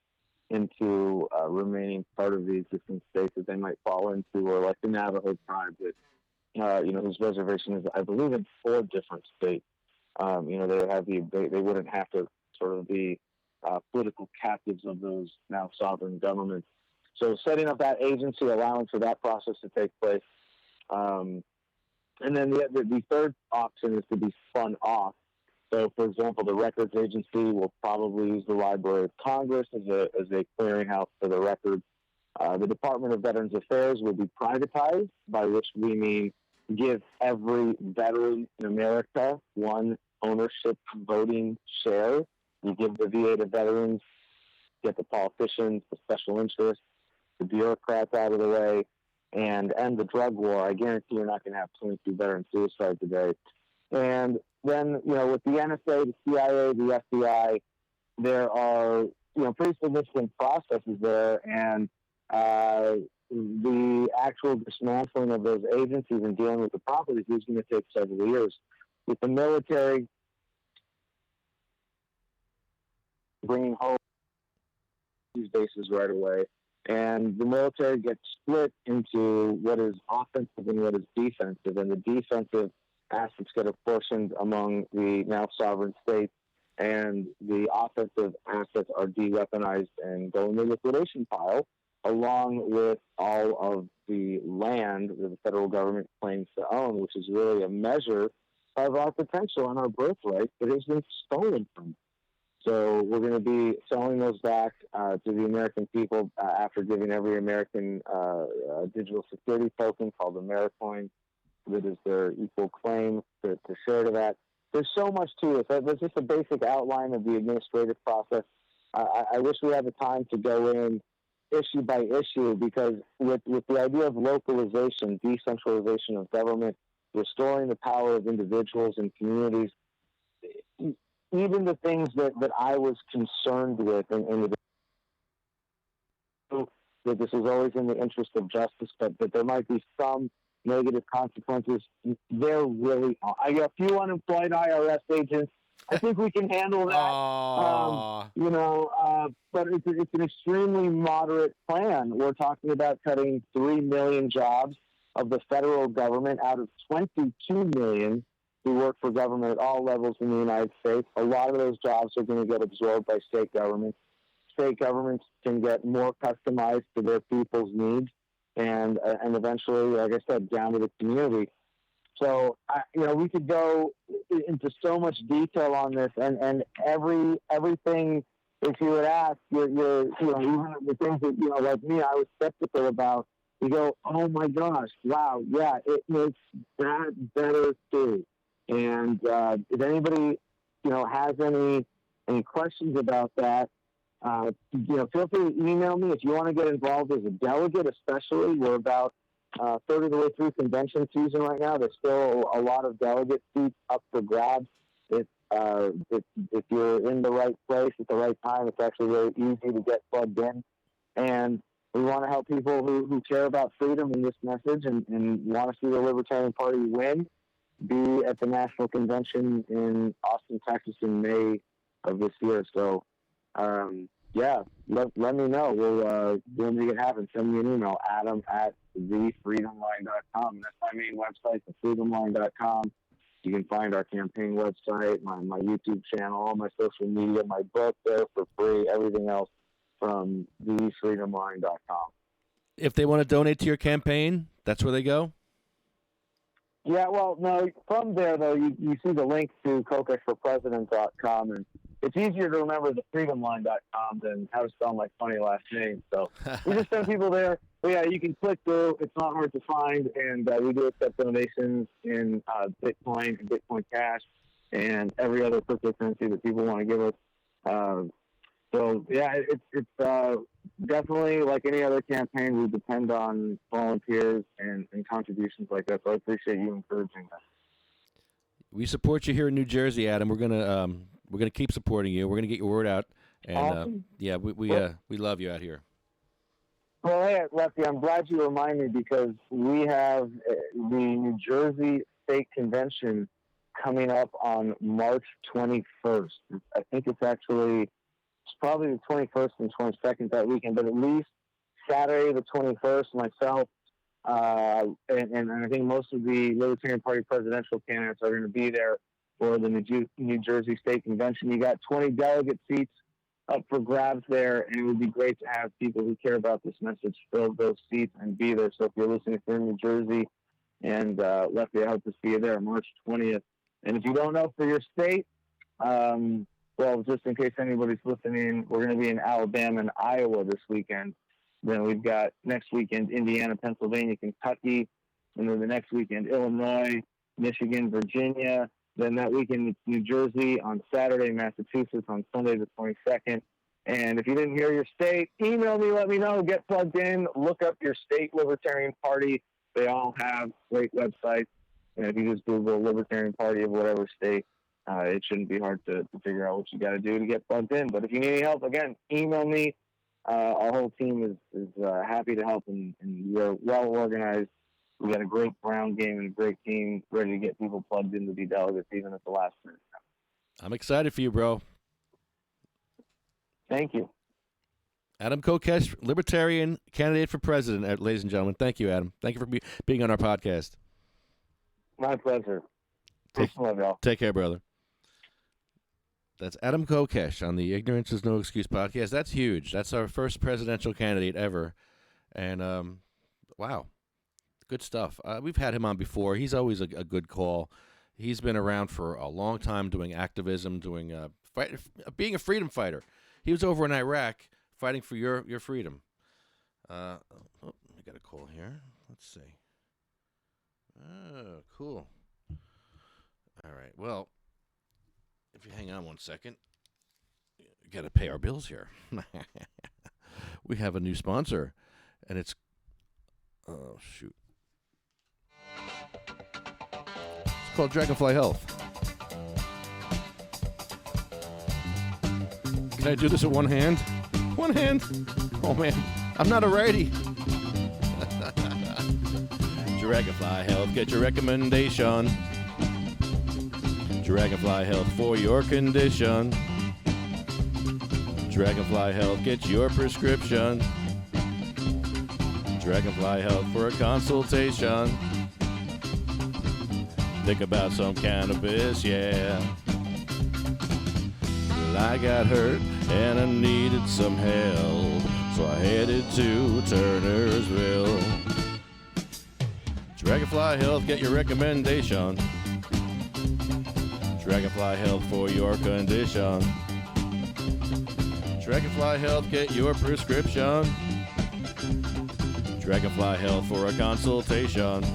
into remaining part of the existing states that they might fall into, or like the Navajo tribe that, whose reservation is, I believe, in 4 different states. They would have they wouldn't have to sort of be political captives of those now sovereign governments. So setting up that agency, allowing for that process to take place. And then the third option is to be spun off. So, for example, the records agency will probably use the Library of Congress as a clearinghouse for the records. The Department of Veterans Affairs will be privatized, by which we mean give every veteran in America one ownership voting share. You give the VA to veterans, get the politicians, the special interests, the bureaucrats out of the way, and end the drug war. I guarantee you're not going to have 22 veteran suicide today. And then, with the NSA, the CIA, the FBI, there are, pretty significant processes there, and the actual dismantling of those agencies and dealing with the properties is going to take several years. With the military bringing home these bases right away, and the military gets split into what is offensive and what is defensive, and the defensive assets get apportioned among the now sovereign states, and the offensive assets are de-weaponized and go in the liquidation pile, along with all of the land that the federal government claims to own, which is really a measure of our potential and our birthright that has been stolen from us. So we're going to be selling those back to the American people after giving every American a digital security token called Americoin that is their equal claim to share to that. There's so much to it. That's just a basic outline of the administrative process. I wish we had the time to go in issue by issue, because with the idea of localization, decentralization of government, restoring the power of individuals and communities. Even the things that I was concerned with, and that this is always in the interest of justice, but that there might be some negative consequences. There really are. I got a few unemployed IRS agents. I think we can handle that. But it's an extremely moderate plan. We're talking about cutting 3 million jobs of the federal government out of 22 million who work for government at all levels in the United States. A lot of those jobs are going to get absorbed by state governments. State governments can get more customized to their people's needs, and eventually, like I said, down to the community. So, we could go into so much detail on this, and everything. If you would ask, even the things that like me, I was skeptical about. You go, oh my gosh, wow, yeah, it makes that better too. And if anybody, has any questions about that, feel free to email me if you want to get involved as a delegate. Especially, we're about third of the way through convention season right now. There's still a lot of delegate seats up for grabs. If you're in the right place at the right time, it's actually really easy to get plugged in. And we want to help people who care about freedom in this message and want to see the Libertarian Party win, be at the National Convention in Austin, Texas in May of this year. So, let me know. We'll make it happen. Send me an email, adam@thefreedomline.com. That's my main website, thefreedomline.com. You can find our campaign website, my YouTube channel, all my social media, my book there for free, everything else from thefreedomline.com. If they want to donate to your campaign, that's where they go? Yeah, well, no, from there, though, you see the link to kokeshforpresident.com, and it's easier to remember the freedomline.com than how to spell my funny last name. So we just send people there. But yeah, you can click through. It's not hard to find, and we do accept donations in Bitcoin and Bitcoin Cash and every other cryptocurrency that people want to give us. So yeah, it's definitely like any other campaign. We depend on volunteers and contributions like that. So I appreciate you encouraging that. We support you here in New Jersey, Adam. We're gonna keep supporting you. We're gonna get your word out, and awesome. We love you out here. Well, hey, Lefty, I'm glad you reminded me because we have the New Jersey State Convention coming up on March 21st. I think it's probably the 21st and 22nd that weekend, but at least Saturday the 21st, myself, and I think most of the Libertarian Party presidential candidates are going to be there for the New Jersey State Convention. You got 20 delegate seats up for grabs there, and it would be great to have people who care about this message fill those seats and be there. So if you're listening from New Jersey and Lefty, I hope to see you there March 20th. And if you don't know for your state, well, just in case anybody's listening, we're going to be in Alabama and Iowa this weekend. Then we've got next weekend Indiana, Pennsylvania, Kentucky, and then the next weekend Illinois, Michigan, Virginia. Then that weekend it's New Jersey on Saturday, Massachusetts on Sunday the 22nd. And if you didn't hear your state, email me, let me know, get plugged in, look up your state Libertarian Party. They all have great websites. And if you just Google Libertarian Party of whatever state, it shouldn't be hard to figure out what you got to do to get plugged in. But if you need any help, again, email me. Our whole team is happy to help, and we're well organized. We got a great ground game and a great team ready to get people plugged in to be delegates, even at the last minute. I'm excited for you, bro. Thank you. Adam Kokesh, Libertarian candidate for president, ladies and gentlemen. Thank you, Adam. Thank you for being on our podcast. My pleasure. Take care, brother. That's Adam Kokesh on the Ignorance is No Excuse podcast. That's huge. That's our first presidential candidate ever. And, wow, good stuff. We've had him on before. He's always a good call. He's been around for a long time doing activism, doing being a freedom fighter. He was over in Iraq fighting for your freedom. I got a call here. Let's see. Oh, cool. All right. Well, if you hang on one second, you got to pay our bills here. We have a new sponsor, and it's... Oh, shoot. called Dragonfly Health. Can I do this with one hand? One hand? Oh, man. I'm not a righty. Dragonfly Health, get your recommendation. Dragonfly Health for your condition. Dragonfly Health, get your prescription. Dragonfly Health for a consultation. Think about some cannabis, yeah. Well, I got hurt and I needed some help, so I headed to Turnersville. Dragonfly Health, get your recommendation. Dragonfly Health for your condition. Dragonfly Health, get your prescription. Dragonfly Health for a consultation.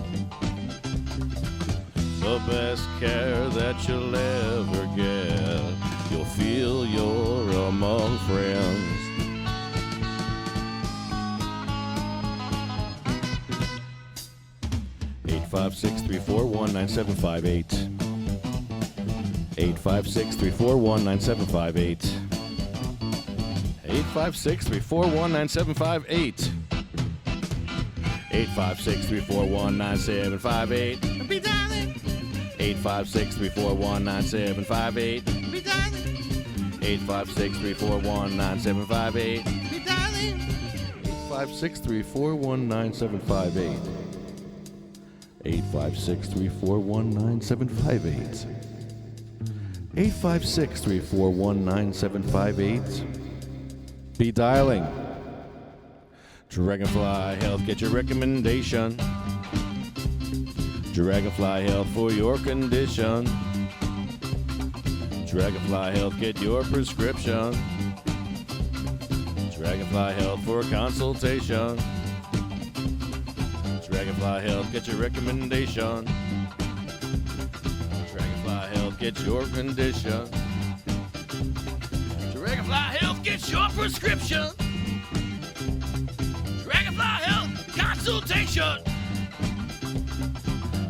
The best care that you'll ever get. You'll feel you're among friends. Eight 856-341-9758. 856-341-9758. 856-341-9758. 856-341-9758. Be dialing. 856-341-9758. Be dialing. 856-341-9758. Be dialing. 856-341-9758. 856-341-9758. 856-341-9758. Be dialing. Dragonfly Health, get your recommendation. Dragonfly Health for your condition. Dragonfly Health, get your prescription. Dragonfly Health for a consultation. Dragonfly Health, get your recommendation. Dragonfly Health, get your condition. Dragonfly Health, get your prescription. Dragonfly Health, consultation.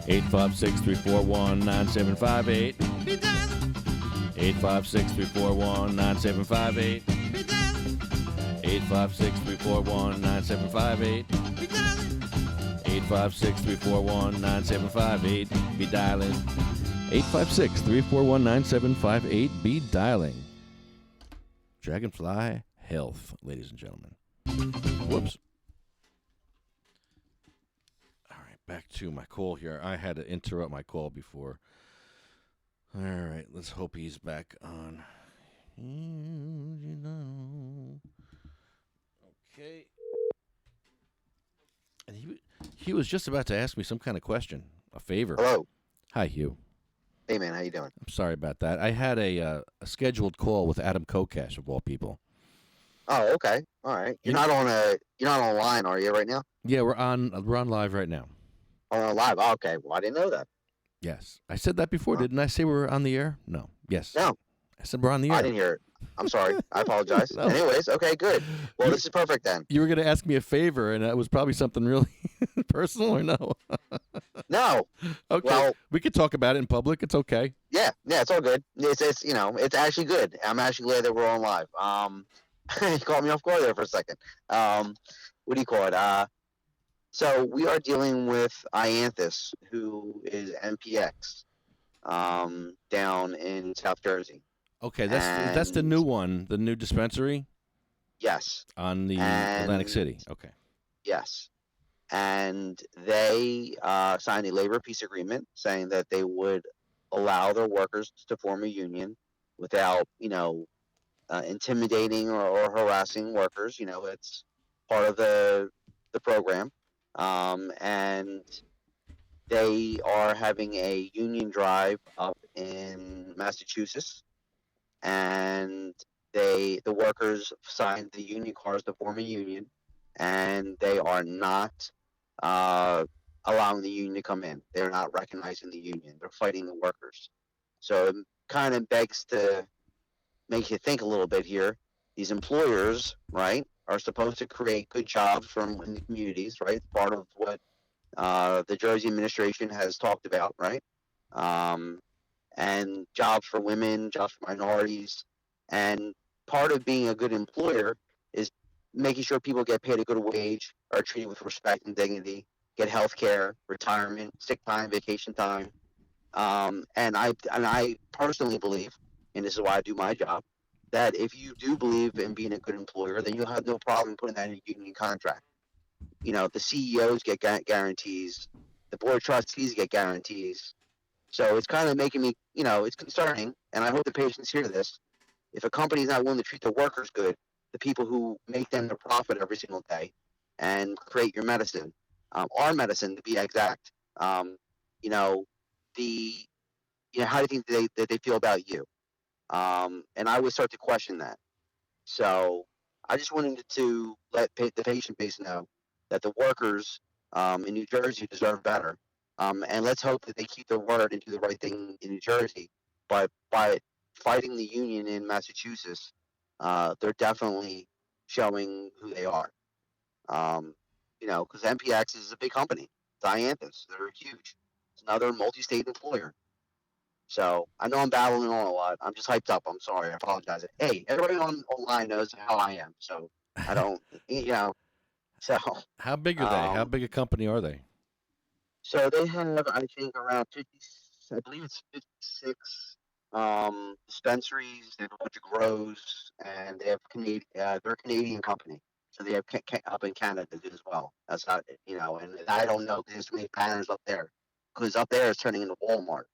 856-341-9758. Be dialing. 856-341-9758. Be dialing. 856-341-9758. Be dialing. 856-341-9758. Be dialing. 856-341-9758. Be dialing. Dragonfly Health, ladies and gentlemen. Whoops. All right, back to my call here. I had to interrupt my call before. All right, let's hope he's back on. Okay. And he was just about to ask me some kind of question, a favor. Hello. Hi, Hugh. Hey, man. How you doing? I'm sorry about that. I had a scheduled call with Adam Kokesh, of all people. Oh, okay. All right. You're not online, are you, right now? Yeah, we're on live right now. Oh, live. Oh, okay. Well, I didn't know that. Yes. I said that before, didn't I say we were on the air? No. Yes. No. I said we're on the air. I didn't hear it. I'm sorry. I apologize. No. Anyways, okay, good. Well, this is perfect then. You were going to ask me a favor, and that was probably something really personal, or no? No. Okay. Well, we could talk about it in public. It's okay. Yeah, it's all good. It's actually good. I'm actually glad that we're on live. You caught me off guard there for a second. What do you call it? So we are dealing with Ianthus, who is MPX, down in South Jersey. Okay, that's the new one, the new dispensary? Yes. On the Atlantic City. Okay. Yes. And they signed a labor peace agreement saying that they would allow their workers to form a union without, intimidating or harassing workers. It's part of the program. And they are having a union drive up in Massachusetts. And the workers signed the union cards to form a union, and they are not allowing the union to come in. They're not recognizing the union. They're fighting the workers. So it kind of begs to make you think a little bit here. These employers, right, are supposed to create good jobs in the communities, right? Part of what the Jersey administration has talked about, right? and jobs for women, jobs for minorities. And part of being a good employer is making sure people get paid a good wage, are treated with respect and dignity, get health care, retirement, sick time, vacation time. And I personally believe, and this is why I do my job, that if you do believe in being a good employer, then you'll have no problem putting that in a union contract. The CEOs get guarantees, the board of trustees get guarantees. So it's kind of making me, it's concerning, and I hope the patients hear this. If a company is not willing to treat the workers good, the people who make them their profit every single day and create your medicine, our medicine to be exact, you know, the, how do you think that they feel about you? And I would start to question that. So I just wanted to let the patient base know that the workers in New Jersey deserve better. And let's hope that they keep their word and do the right thing in New Jersey. But by fighting the union in Massachusetts, they're definitely showing who they are. Because MPX is a big company. Dianthus, they're huge. It's another multi-state employer. So I know I'm babbling on a lot. I'm just hyped up. I'm sorry. I apologize. Hey, everybody online knows how I am. So I don't, So, How big are they? How big a company are they? so they have, I think, around 50. I believe it's 56 dispensaries. They have a bunch of grows, and they have Canadian. They're a Canadian company, so they have up in Canada as well. That's not, and I don't know. There's so many banners up there, because up there it's turning into Walmart.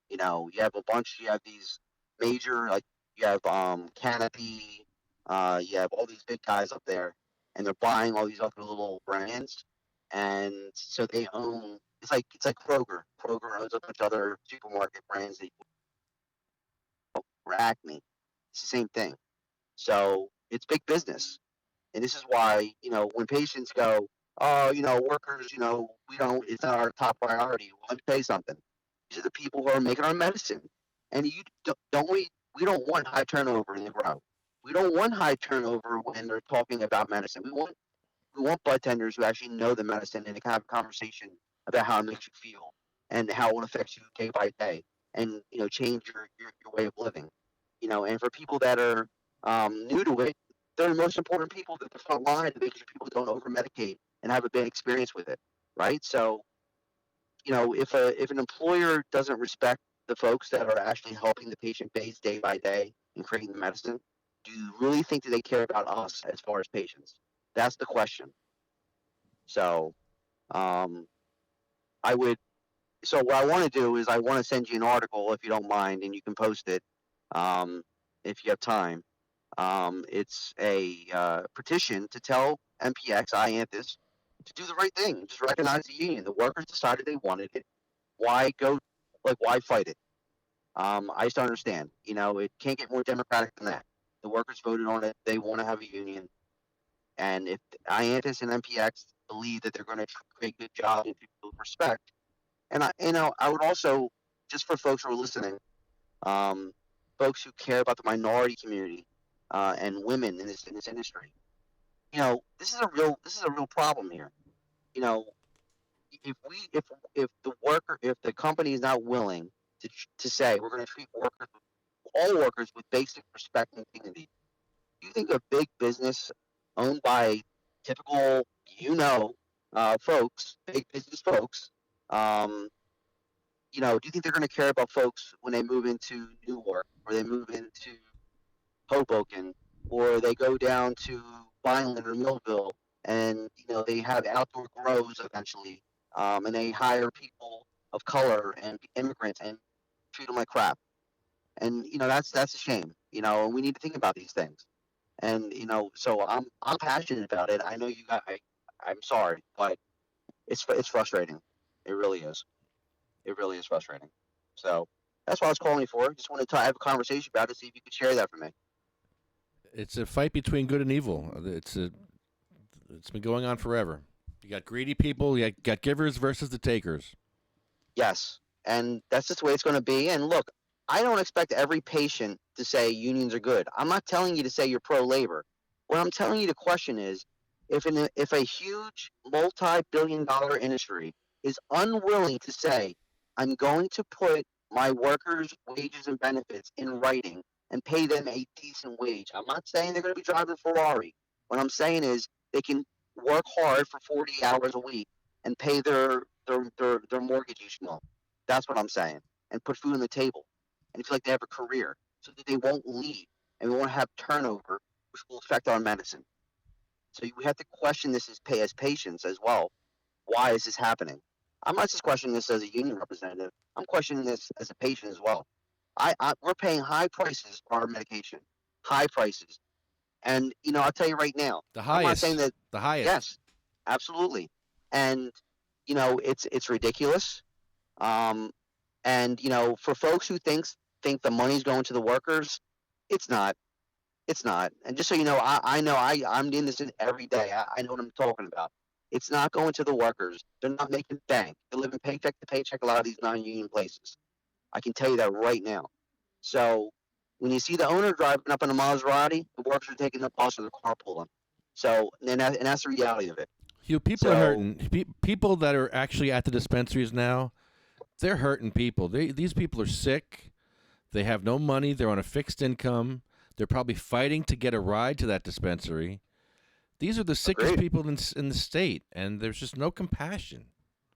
You have a bunch. You have these major, like you have Canopy. You have all these big guys up there, and they're buying all these other little brands, and so they own. It's like Kroger. Kroger owns a bunch of other supermarket brands that Acme. It's the same thing. So it's big business, and this is why when patients go, oh, workers, we don't. It's not our top priority. Well, let me tell you something. These are the people who are making our medicine, and you don't we. We don't want high turnover in the grow. We don't want high turnover when they're talking about medicine. We want bartenders who actually know the medicine and can have a conversation about how it makes you feel and how it affects you day by day, and change your way of living. And for people that are new to it, they're the most important people at the front line to make sure people don't over medicate and have a bad experience with it, right? So if an employer doesn't respect the folks that are actually helping the patient base day by day and creating the medicine, do you really think that they care about us as far as patients? That's the question. So um, I would. So what I want to do is I want to send you an article if you don't mind, and you can post it if you have time. It's a petition to tell MPX, Ianthus, to do the right thing. Just recognize the union. The workers decided they wanted it. Why go? Why fight it? I just don't understand. It can't get more democratic than that. The workers voted on it. They want to have a union. And if Ianthus and MPX believe that they're going to create good jobs and people respect, and I would also, just for folks who are listening, folks who care about the minority community and women in this industry, this is a real problem here. If the company is not willing to say we're going to treat all workers with basic respect and dignity, do you think a big business owned by typical, folks, big business folks, do you think they're going to care about folks when they move into Newark or they move into Hoboken or they go down to Vineland or Millville and they have outdoor grows eventually, and they hire people of color and immigrants and treat them like crap, and that's a shame, and we need to think about these things, and so I'm passionate about it. I know you got. I'm sorry, but it's frustrating. It really is. It really is frustrating. So that's what I was calling you for. Just wanted to have a conversation about it, see if you could share that for me. It's a fight between good and evil. It's been going on forever. You got greedy people. You got givers versus the takers. Yes, and that's just the way it's going to be. And look, I don't expect every patient to say unions are good. I'm not telling you to say you're pro-labor. What I'm telling you to question is if a huge multi-billion-dollar industry is unwilling to say, I'm going to put my workers' wages and benefits in writing and pay them a decent wage. I'm not saying they're going to be driving a Ferrari. What I'm saying is they can work hard for 40 hours a week and pay their mortgage each month. That's what I'm saying. And put food on the table and feel like they have a career so that they won't leave and we won't have turnover, which will affect our medicine. So we have to question this as patients as well. Why is this happening? I'm not just questioning this as a union representative. I'm questioning this as a patient as well. We're paying high prices for our medication, high prices, and I'll tell you right now, The I'm not saying highest. that. The highest. Yes, absolutely, and it's ridiculous. And for folks who think the money's going to the workers, it's not. It's not. And just so you know, I'm in this every day. I know what I'm talking about. It's not going to the workers. They're not making bank. They're living paycheck to paycheck. A lot of these non-union places. I can tell you that right now. So when you see the owner driving up in a Maserati, the workers are taking the bus or the carpooling. So and that's the reality of it. Hugh, people are hurting. People that are actually at the dispensaries now, they're hurting people. These people are sick. They have no money. They're on a fixed income. They're probably fighting to get a ride to that dispensary. These are the sickest people in the state, and there's just no compassion.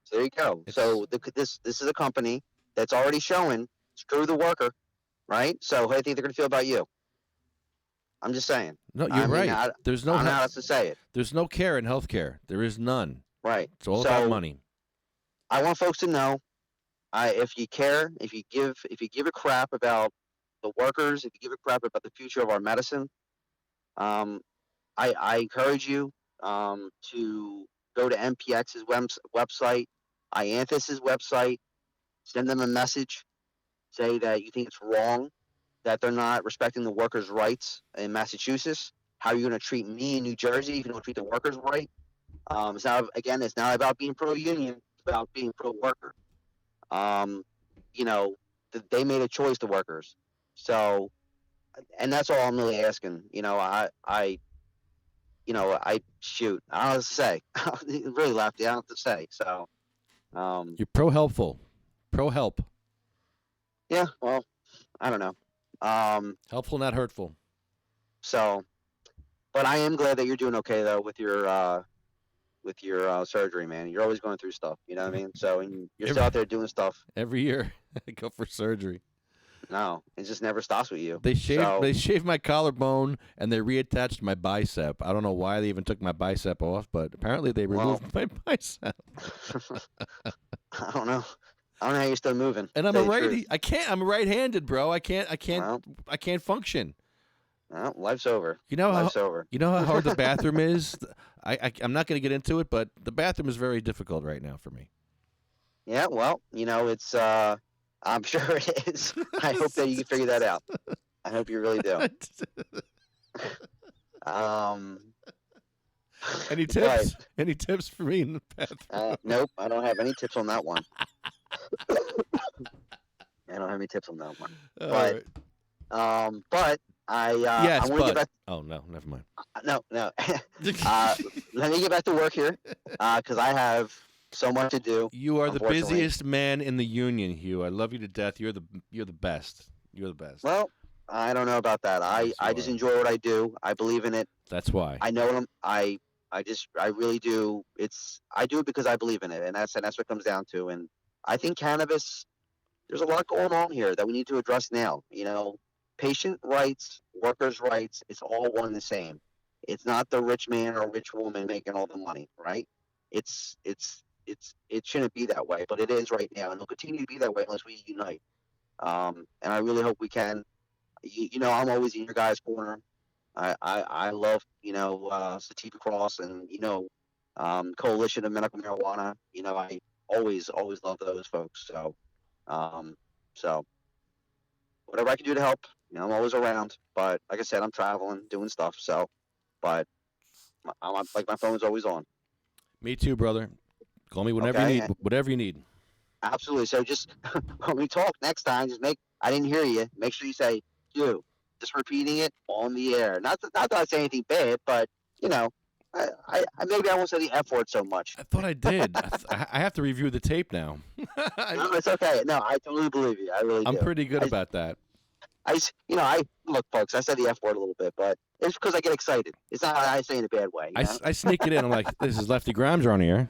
So there you go. So this is a company that's already showing screw the worker, right? So how do you think they're going to feel about you? I'm just saying. No, you're right. There's no. I don't know how else to say it. There's no care in healthcare. There is none. Right. It's all about money. I want folks to know, if you care, if you give a crap about the workers, if you give a crap about the future of our medicine, I encourage you to go to MPX's website, IANTHUS's website, send them a message, say that you think it's wrong that they're not respecting the workers' rights in Massachusetts. How are you going to treat me in New Jersey if you don't treat the workers right? It's not about being pro-union. It's about being pro-worker. They made a choice, the workers. So, and that's all I'm really asking. I shoot. I don't know what to say. Really lefty. I don't have to say. So, you're pro-helpful. Pro-help. Yeah. Well, I don't know. Helpful, not hurtful. So, but I am glad that you're doing okay though with your surgery, man. You're always going through stuff. You know what I mean? So, and you're still out there doing stuff. Every year, I go for surgery. No, it just never stops with you. They shaved my collarbone and they reattached my bicep. I don't know why they even took my bicep off, but apparently they removed my bicep. I don't know how you're still moving. And I'm I'm right-handed, bro. I can't function. Well, life's over. Life's over. You know how hard the bathroom is? I'm not going to get into it, but the bathroom is very difficult right now for me. Yeah, well, it's I'm sure it is. I hope that you can figure that out. I hope you really do. Any tips? Any tips for me in the bathroom? Nope, I don't have any tips on that one. I don't have any tips on that one. But yes, I want to get back. Oh no, never mind. No. Let me get back to work here because I have so much to do. You are the busiest man in the union, Hugh. I love you to death. You're the best. You're the best. Well, I don't know about that. I just enjoy what I do. I believe in it. That's why. I know them. I really do. I do it because I believe in it, and that's what it comes down to. And I think cannabis. There's a lot going on here that we need to address now. Patient rights, workers' rights. It's all one and the same. It's not the rich man or rich woman making all the money, right? It shouldn't be that way, but it is right now, and it'll continue to be that way unless we unite. And I really hope we can. I'm always in your guys' corner. I love Sativa Cross and Coalition of Medical Marijuana. I always love those folks. So whatever I can do to help, I'm always around. But like I said, I'm traveling, doing stuff. So, but my phone's always on. Me too, brother. Call me whenever you need. Whatever you need. Absolutely. So just when we talk next time, I didn't hear you. Make sure you say, Hugh, just repeating it on the air. Not that I say anything bad, but Maybe I won't say the F word so much. I thought I did. I have to review the tape now. No, it's okay. No, I totally believe you. I really do. I'm pretty good about that. I look, folks. I said the F word a little bit, but it's because I get excited. It's not I say it in a bad way. You know? I sneak it in. I'm like, this is Lefty Grimes on here.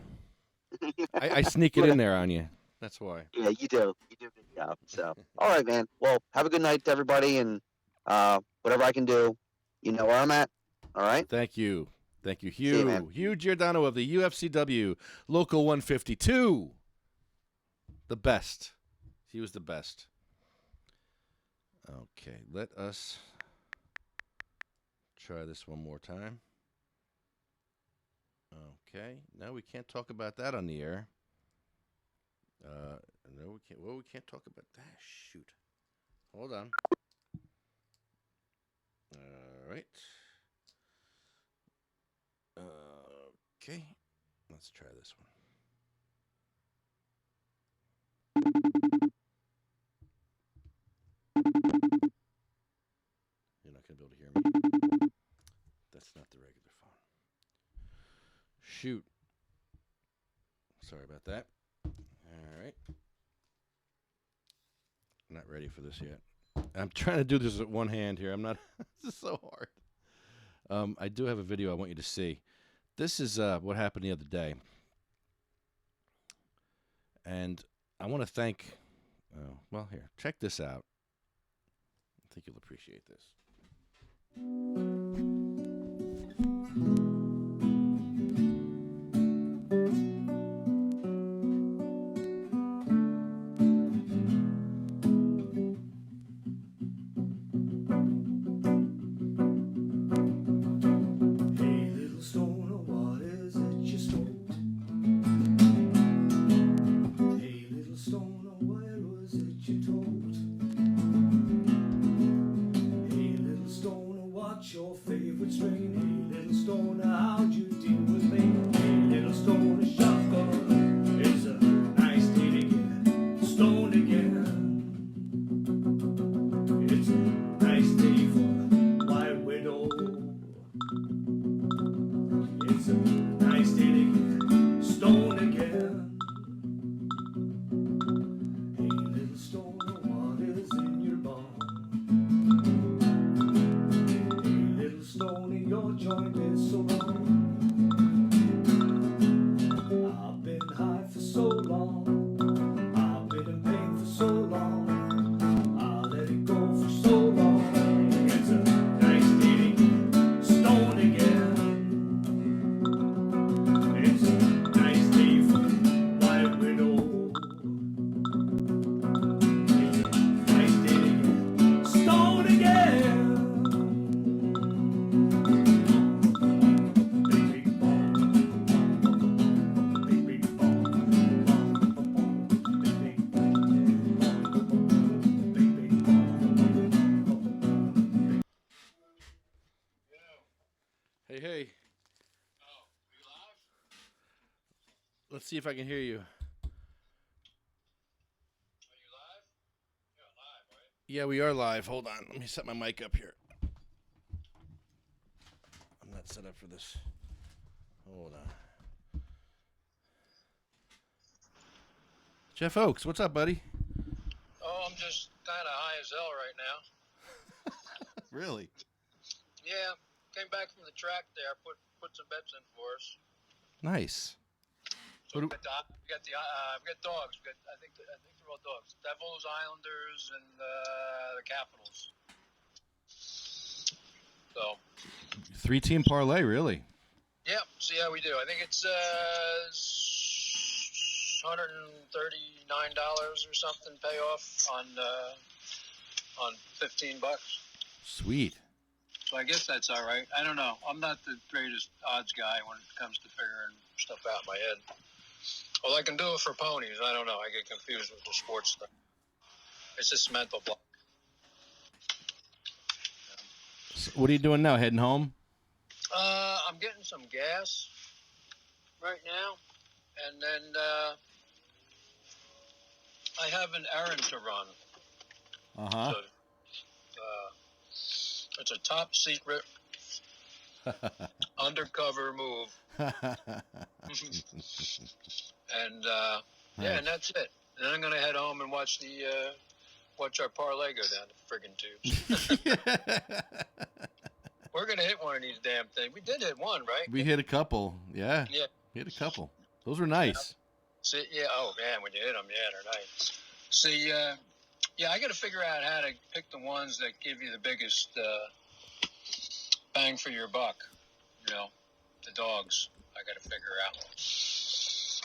I sneak it in there on you. That's why. Yeah, you do. You do a good job. So, all right, man. Well, have a good night to everybody, and whatever I can do, you know where I'm at. All right. Thank you. Thank you, See you, man. Hugh. Hugh Giordano of the UFCW, Local 152. The best. He was the best. Okay, let us try this one more time. Okay, no, we can't talk about that on the air. No, we can't. Well, we can't talk about that. Shoot. Hold on. All right. Okay, let's try this one. You're not going to be able to hear me. That's not the regular phone. Shoot. Sorry about that. All right. I'm not ready for this yet. I'm trying to do this with one hand here. I'm not. This is so hard. I do have a video I want you to see. This is what happened the other day. And I want to thank, well, here, check this out. I think you'll appreciate this. Hey, little stoner, what is it you stole? Hey, little stoner, where was it you told? Hey, little stoner, what's your favorite strain? Hey, little stoner, how'd you deal with me? Hey, little stoner, shotgun, it's a nice day to get stoned again. It's a nice day for a white widow. It's a nice day to get stoned again. Hey, little stoner, what is in your bong? Hey, little stoner, your joint is so long. I've been high for so long. I've been in pain for so long. I'll let it go for so long. It's a nice day to get stoned again. It's a nice day for White Widow. It's a nice day to get stoned again. Big, big ball. Big, big ball. Big, big ball. Big, big ball. Hey, hey. Let's see if I can hear you. Yeah, we are live. Hold on. Let me set my mic up here. I'm not set up for this. Hold on. Jeff Oakes, what's up, buddy? Oh, I'm just kind of high as hell right now. Really? Yeah, came back from the track there. Put some bets in for us. Nice. So What we got dogs. I think they're all dogs. Devils, Islanders, and the Capitals. So. 3-team parlay, really? Yeah. See how we do. I think it's $139 or something payoff on $15. Sweet. So I guess that's all right. I don't know. I'm not the greatest odds guy when it comes to figuring stuff out in my head. Well, I can do it for ponies. I don't know. I get confused with the sports stuff. It's just mental block. So what are you doing now? Heading home? I'm getting some gas right now, and then I have an errand to run. Uh-huh. So, it's a top secret Undercover move. And yeah, and that's it. And I'm gonna head home and watch our parlay go down the friggin' tubes. We're gonna hit one of these damn things. We did hit one, right? We hit a couple. Yeah. Yeah. We hit a couple. Those were nice. See, yeah. Oh man, when you hit them, yeah, they're nice. See, yeah, I got to figure out how to pick the ones that give you the biggest bang for your buck. You know, the dogs. I got to figure out.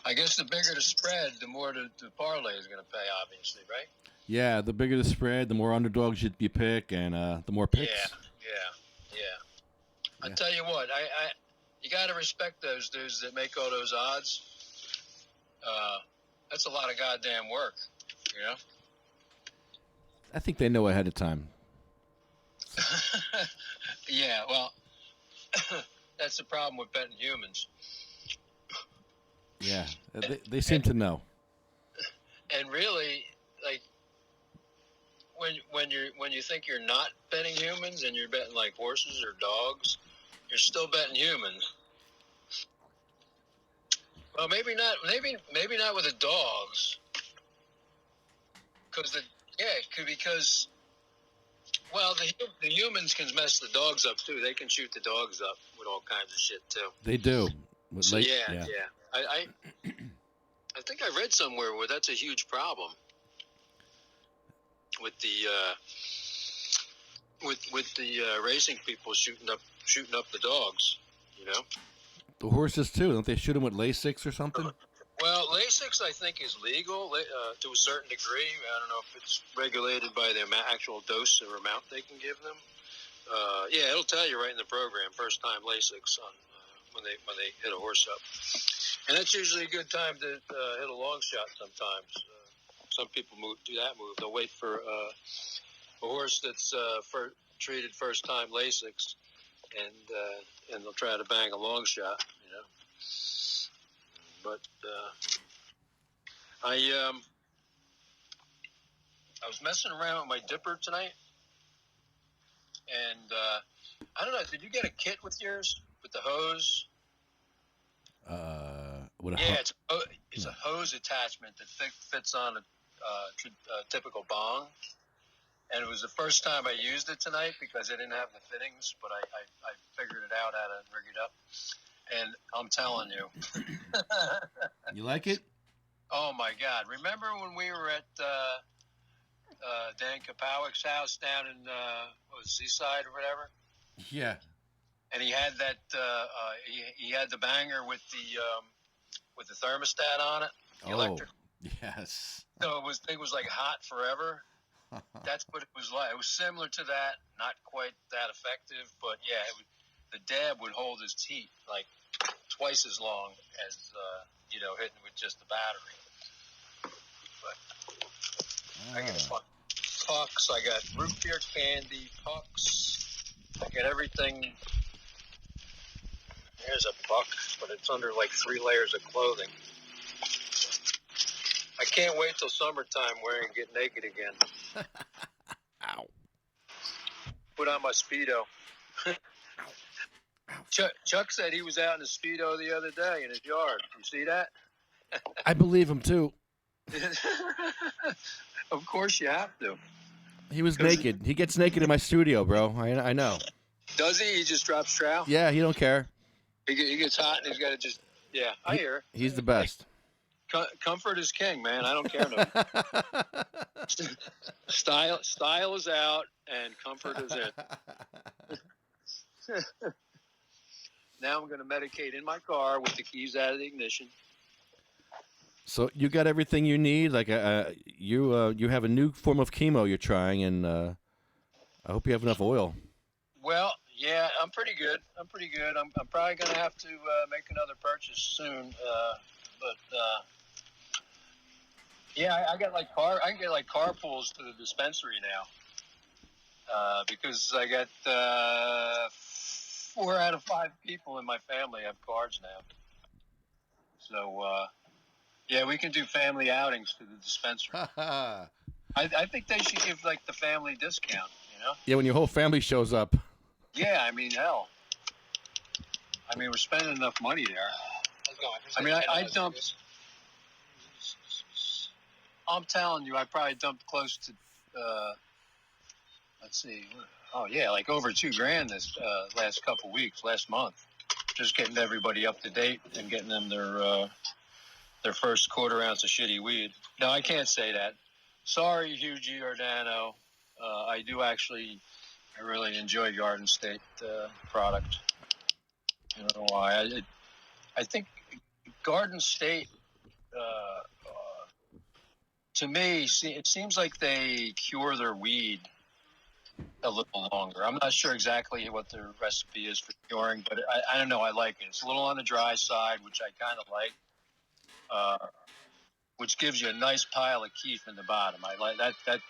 I guess the bigger the spread, the more the parlay is going to pay, obviously, right? Yeah, the bigger the spread, the more underdogs you pick, and the more picks. Yeah. I tell you what, you got to respect those dudes that make all those odds. That's a lot of goddamn work, you know? I think they know ahead of time. Yeah, well, that's the problem with betting humans. Yeah, they seem to know. And really, like, when you think you're not betting humans and you're betting like horses or dogs, you're still betting humans. Well, maybe not. Maybe not with the dogs, because well, the humans can mess the dogs up too. They can shoot the dogs up with all kinds of shit too. They do. So, yeah. I think I read somewhere where that's a huge problem with the racing people shooting up the dogs. You know. The horses too. Don't they shoot them with Lasix or something? Well, Lasix I think is legal to a certain degree. I don't know if it's regulated by the actual dose or amount they can give them. Yeah, it'll tell you right in the program. First time Lasix on when they hit a horse up, and that's usually a good time to hit a long shot. Sometimes some people do that move. They'll wait for a horse that's treated first time Lasix, and they'll try to bang a long shot. You know. But I was messing around with my dipper tonight, and I don't know. Did you get a kit with yours with the hose? It's a hose attachment that fits on a typical bong. And it was the first time I used it tonight because I didn't have the fittings, but I figured it out how to rig it up. And I'm telling you. You like it? Oh, my God. Remember when we were at Dan Kapowick's house down in Seaside or whatever? Yeah. And he had that he had the banger with the thermostat on it. The electric. Yes. So it was like hot forever. That's what it was like. It was similar to that, not quite that effective, but yeah, the dab would hold his heat like twice as long as hitting with just the battery. But I got pucks. I got root beer candy pucks. I got everything. There's a puck, but it's under like 3 layers of clothing. I can't wait till summertime where I can get naked again. Ow. Put on my Speedo. Chuck said he was out in his Speedo the other day in his yard. You see that? I believe him too. Of course you have to. He was naked. He gets naked in my studio, bro. I know. Does he? He just drops trow? Yeah, he don't care. He gets hot and he's got to just, yeah, I hear. He's the best. Comfort is king, man. I don't care no. Style is out and comfort is in. Now I'm going to medicate in my car with the keys out of the ignition. So you got everything you need. Like you have a new form of chemo you're trying, and I hope you have enough oil. Well, yeah, I'm pretty good. I'm probably going to have to make another purchase soon. But yeah, I can get like carpools to the dispensary now because I got 4 out of 5 people in my family have cards now. So yeah, we can do family outings to the dispensary. I think they should give like the family discount. You know? Yeah, when your whole family shows up. Yeah, I mean, hell. I mean, we're spending enough money there. I mean, I dumped. I'm telling you, I probably dumped close to. Let's see. Oh yeah, like over $2,000 this last couple weeks, last month. Just getting everybody up to date and getting them their first quarter ounce of shitty weed. No, I can't say that. Sorry, Hugh Giordano. I do actually. I really enjoy Garden State product. I don't know why. I think Garden State, to me, it seems like they cure their weed a little longer. I'm not sure exactly what their recipe is for curing, but I don't know. I like it. It's a little on the dry side, which I kind of like, which gives you a nice pile of keef in the bottom. I like that.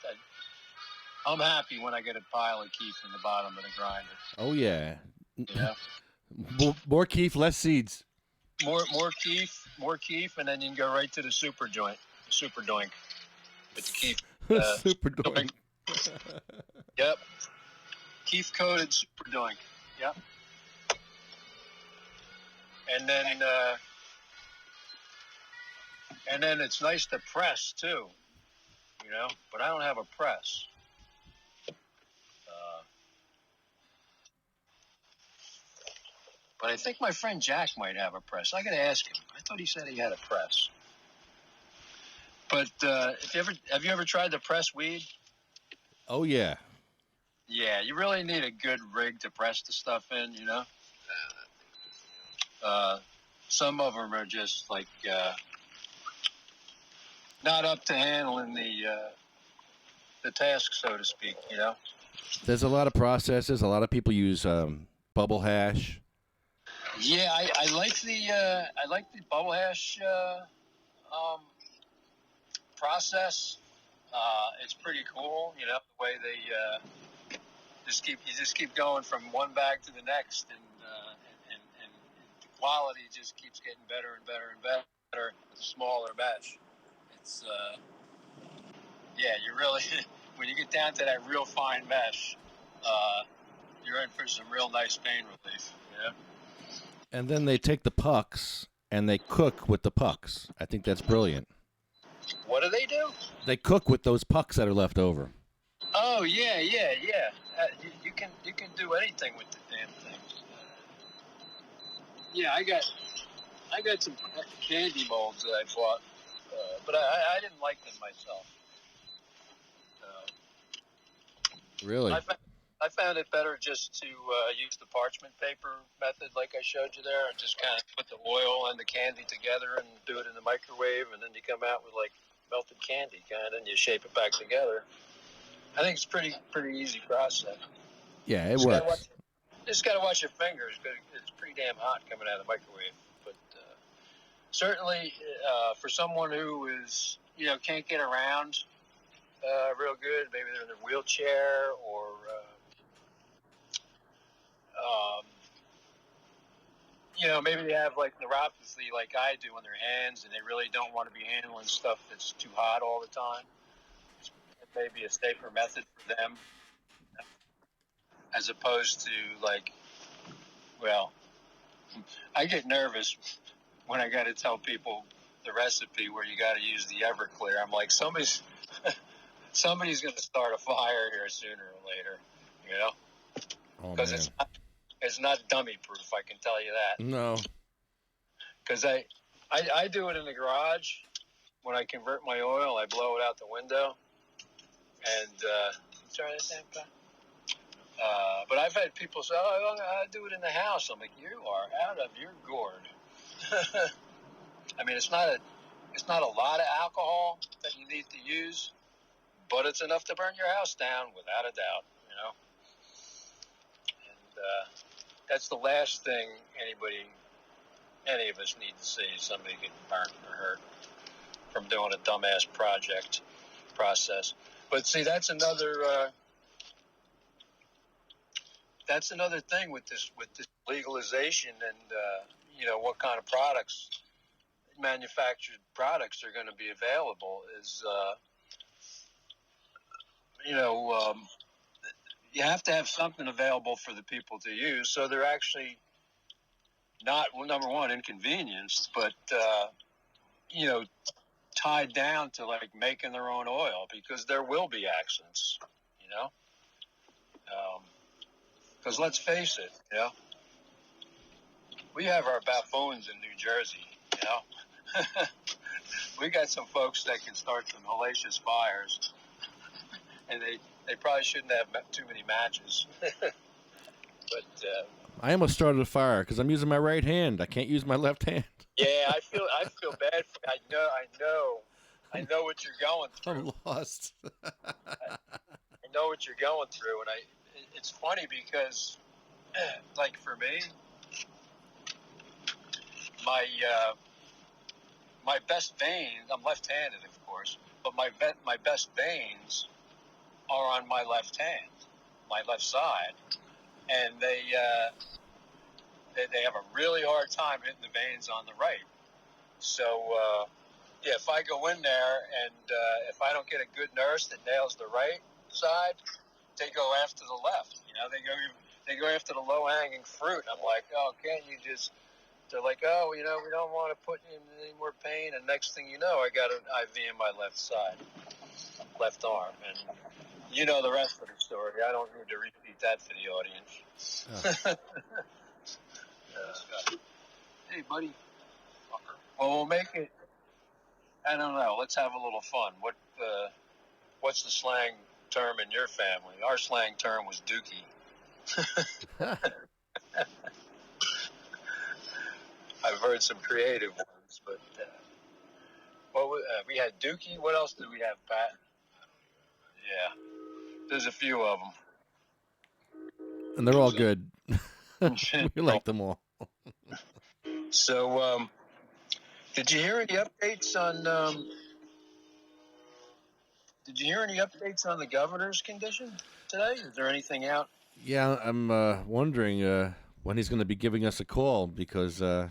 I'm happy when I get a pile of keef in the bottom of the grinder. Oh yeah. You know? More keef, less seeds. More keef, and then you can go right to the super joint, the super doink, with the keef. Super doink. Yep. Keef coated super doink. Yep. And then it's nice to press too, you know. But I don't have a press. But I think my friend Jack might have a press. I got to ask him. I thought he said he had a press. But have you ever tried to press weed? Oh yeah. Yeah, you really need a good rig to press the stuff in, you know. Some of them are just like not up to handling the task, so to speak, you know. There's a lot of processes. A lot of people use bubble hash. Yeah, I like the bubble hash process. It's pretty cool, you know, the way they just keep going from one bag to the next, and the quality just keeps getting better and better and better with a smaller batch. It's yeah, you really when you get down to that real fine mesh, you're in for some real nice pain relief, you know. And then they take the pucks and they cook with the pucks. I think that's brilliant. What do they do? They cook with those pucks that are left over. Oh yeah. You can do anything with the damn thing. Yeah, I got some candy molds that I bought, but I didn't like them myself. Really? I found it better just to use the parchment paper method, like I showed you there, and just kind of put the oil and the candy together and do it in the microwave, and then you come out with like melted candy, kind of, and you shape it back together. I think it's pretty easy process. Yeah, it works. Just got to watch your fingers, because it's pretty damn hot coming out of the microwave. But certainly, for someone who is, you know, can't get around real good, maybe they're in their wheelchair or you know, maybe they have like neuropathy like I do in their hands, and they really don't want to be handling stuff that's too hot all the time. It may be a safer method for them, as opposed to like, well, I get nervous when I got to tell people the recipe where you got to use the Everclear. I'm like, somebody's going to start a fire here sooner or later, you know? Because it's not dummy proof, I can tell you that. No. Because I do it in the garage. When I convert my oil, I blow it out the window. And try that damn guy. But I've had people say, "Oh, I do it in the house." I'm like, "You are out of your gourd." I mean, it's not a lot of alcohol that you need to use, but it's enough to burn your house down without a doubt, you know. And that's the last thing any of us need to see: somebody getting burnt or hurt from doing a dumbass process. But see, that's another thing with this legalization, and you know, what kind of manufactured products are going to be available is you know, you have to have something available for the people to use. So they're actually not, well, number one, inconvenienced, but, tied down to like making their own oil, because there will be accidents, because let's face it, we have our buffoons in New Jersey, we got some folks that can start some hellacious fires, and they probably shouldn't have too many matches. But I almost started a fire because I'm using my right hand. I can't use my left hand. yeah, I feel bad for you. I know what you're going through. I'm lost. I know what you're going through, and it's funny because, like for me, my best veins. I'm left-handed, of course, but my best veins are on my left hand, my left side, and they have a really hard time hitting the veins on the right. So if I go in there and if I don't get a good nurse that nails the right side, they go after the left. They go after the low-hanging fruit. I'm like, oh, can't you just? They're like, oh, we don't want to put you in any more pain. And next thing you know, I got an IV in my left side, left arm, and you know the rest of the story. I don't need to repeat that for the audience. Hey, buddy. Well, we'll make it. I don't know. Let's have a little fun. What's the slang term in your family? Our slang term was dookie. I've heard some creative ones, but we had dookie. What else did we have, Pat? Yeah, there's a few of them. And they're all good. We like them all. So, did you hear any updates on? Did you hear any updates on the governor's condition today? Is there anything out? Yeah, I'm wondering when he's going to be giving us a call because, Yeah,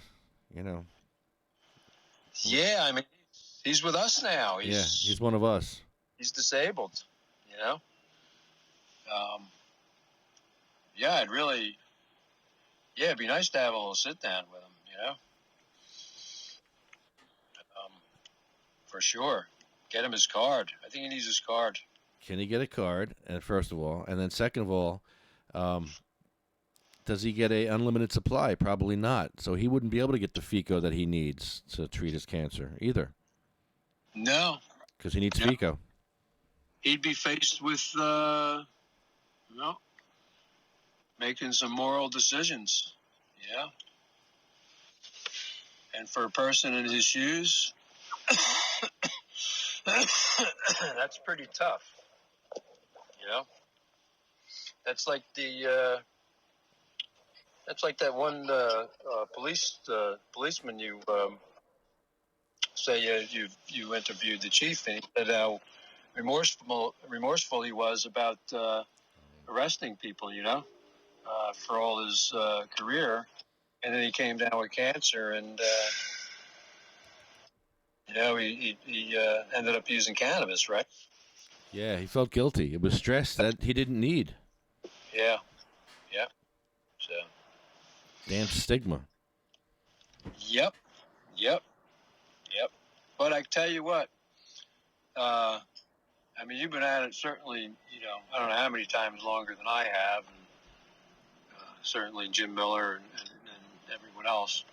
I mean, he's with us now. He's one of us. He's disabled, Yeah, it'd be nice to have a little sit down with him, for sure. Get him his card. I think he needs his card. Can he get a card? And first of all, and then second of all, does he get a unlimited supply? Probably not. So he wouldn't be able to get the FICO that he needs to treat his cancer either. No, because he needs FICO. He'd be faced with, making some moral decisions. Yeah. And for a person in his shoes, that's pretty tough. That's like that one policeman you say you interviewed the chief, and he said how remorseful he was about arresting people, for all his career, and then he came down with cancer, and he ended up using cannabis, right? Yeah, he felt guilty. It was stress that he didn't need. Yeah. So. Damn stigma. Yep. But I tell you what, I mean, you've been at it certainly, I don't know how many times longer than I have, and certainly Jim Miller and everyone else.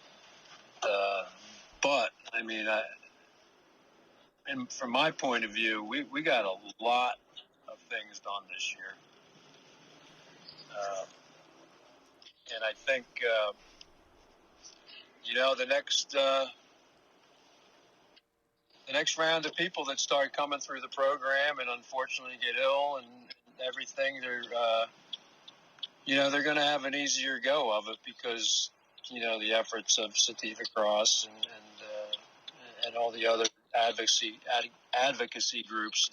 But, I mean, and from my point of view, we got a lot of things done this year. And I think, the next round of people that start coming through the program and unfortunately get ill and everything, they're going to have an easier go of it because, the efforts of Sativa Cross and all the other advocacy groups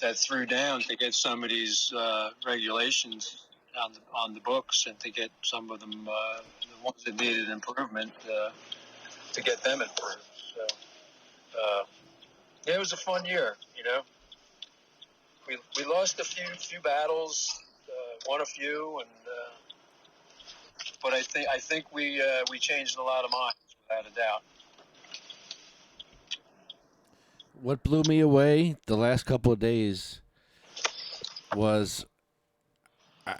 that threw down to get some of these regulations on the books and to get some of them, the ones that needed improvement, to get them improved. So, it was a fun year, We lost a few battles, won a few, and but I think we changed a lot of minds without a doubt. What blew me away the last couple of days was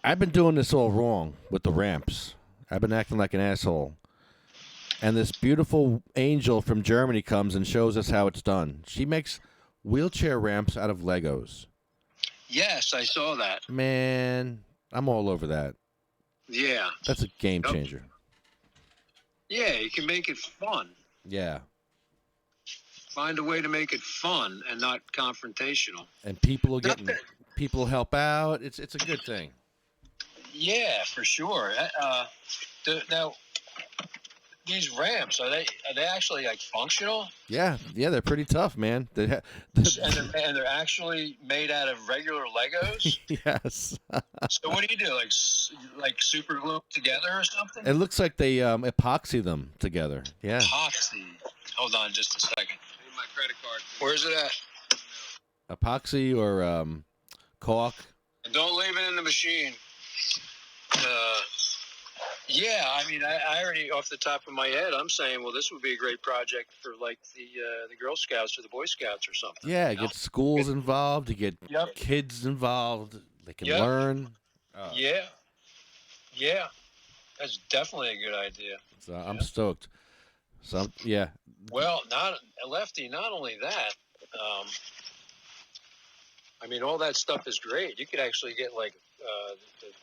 I've been doing this all wrong with the ramps. I've been acting like an asshole. And this beautiful angel from Germany comes and shows us how it's done. She makes wheelchair ramps out of Legos. Yes, I saw that. Man, I'm all over that. Yeah. That's a game changer. Yeah, you can make it fun. Yeah. Find a way to make it fun and not confrontational. And people help out. It's a good thing. Yeah, for sure. Now, these ramps, are they actually like functional? Yeah, they're pretty tough, man. And they're actually made out of regular Legos? Yes. So what do you do? Like super glue them together or something? It looks like they epoxy them together. Yeah. Epoxy. Hold on just a second. Need my credit card. Where's it at? Epoxy or caulk. And don't leave it in the machine. Yeah, I mean, I already, off the top of my head, I'm saying, well, this would be a great project for, like, the Girl Scouts or the Boy Scouts or something. Yeah, you get schools involved. You get Yep. kids involved. They can Yep. learn. Yeah. That's definitely a good idea. So I'm stoked. So, yeah. Well, Lefty, not only that, I mean, all that stuff is great. You could actually get, like,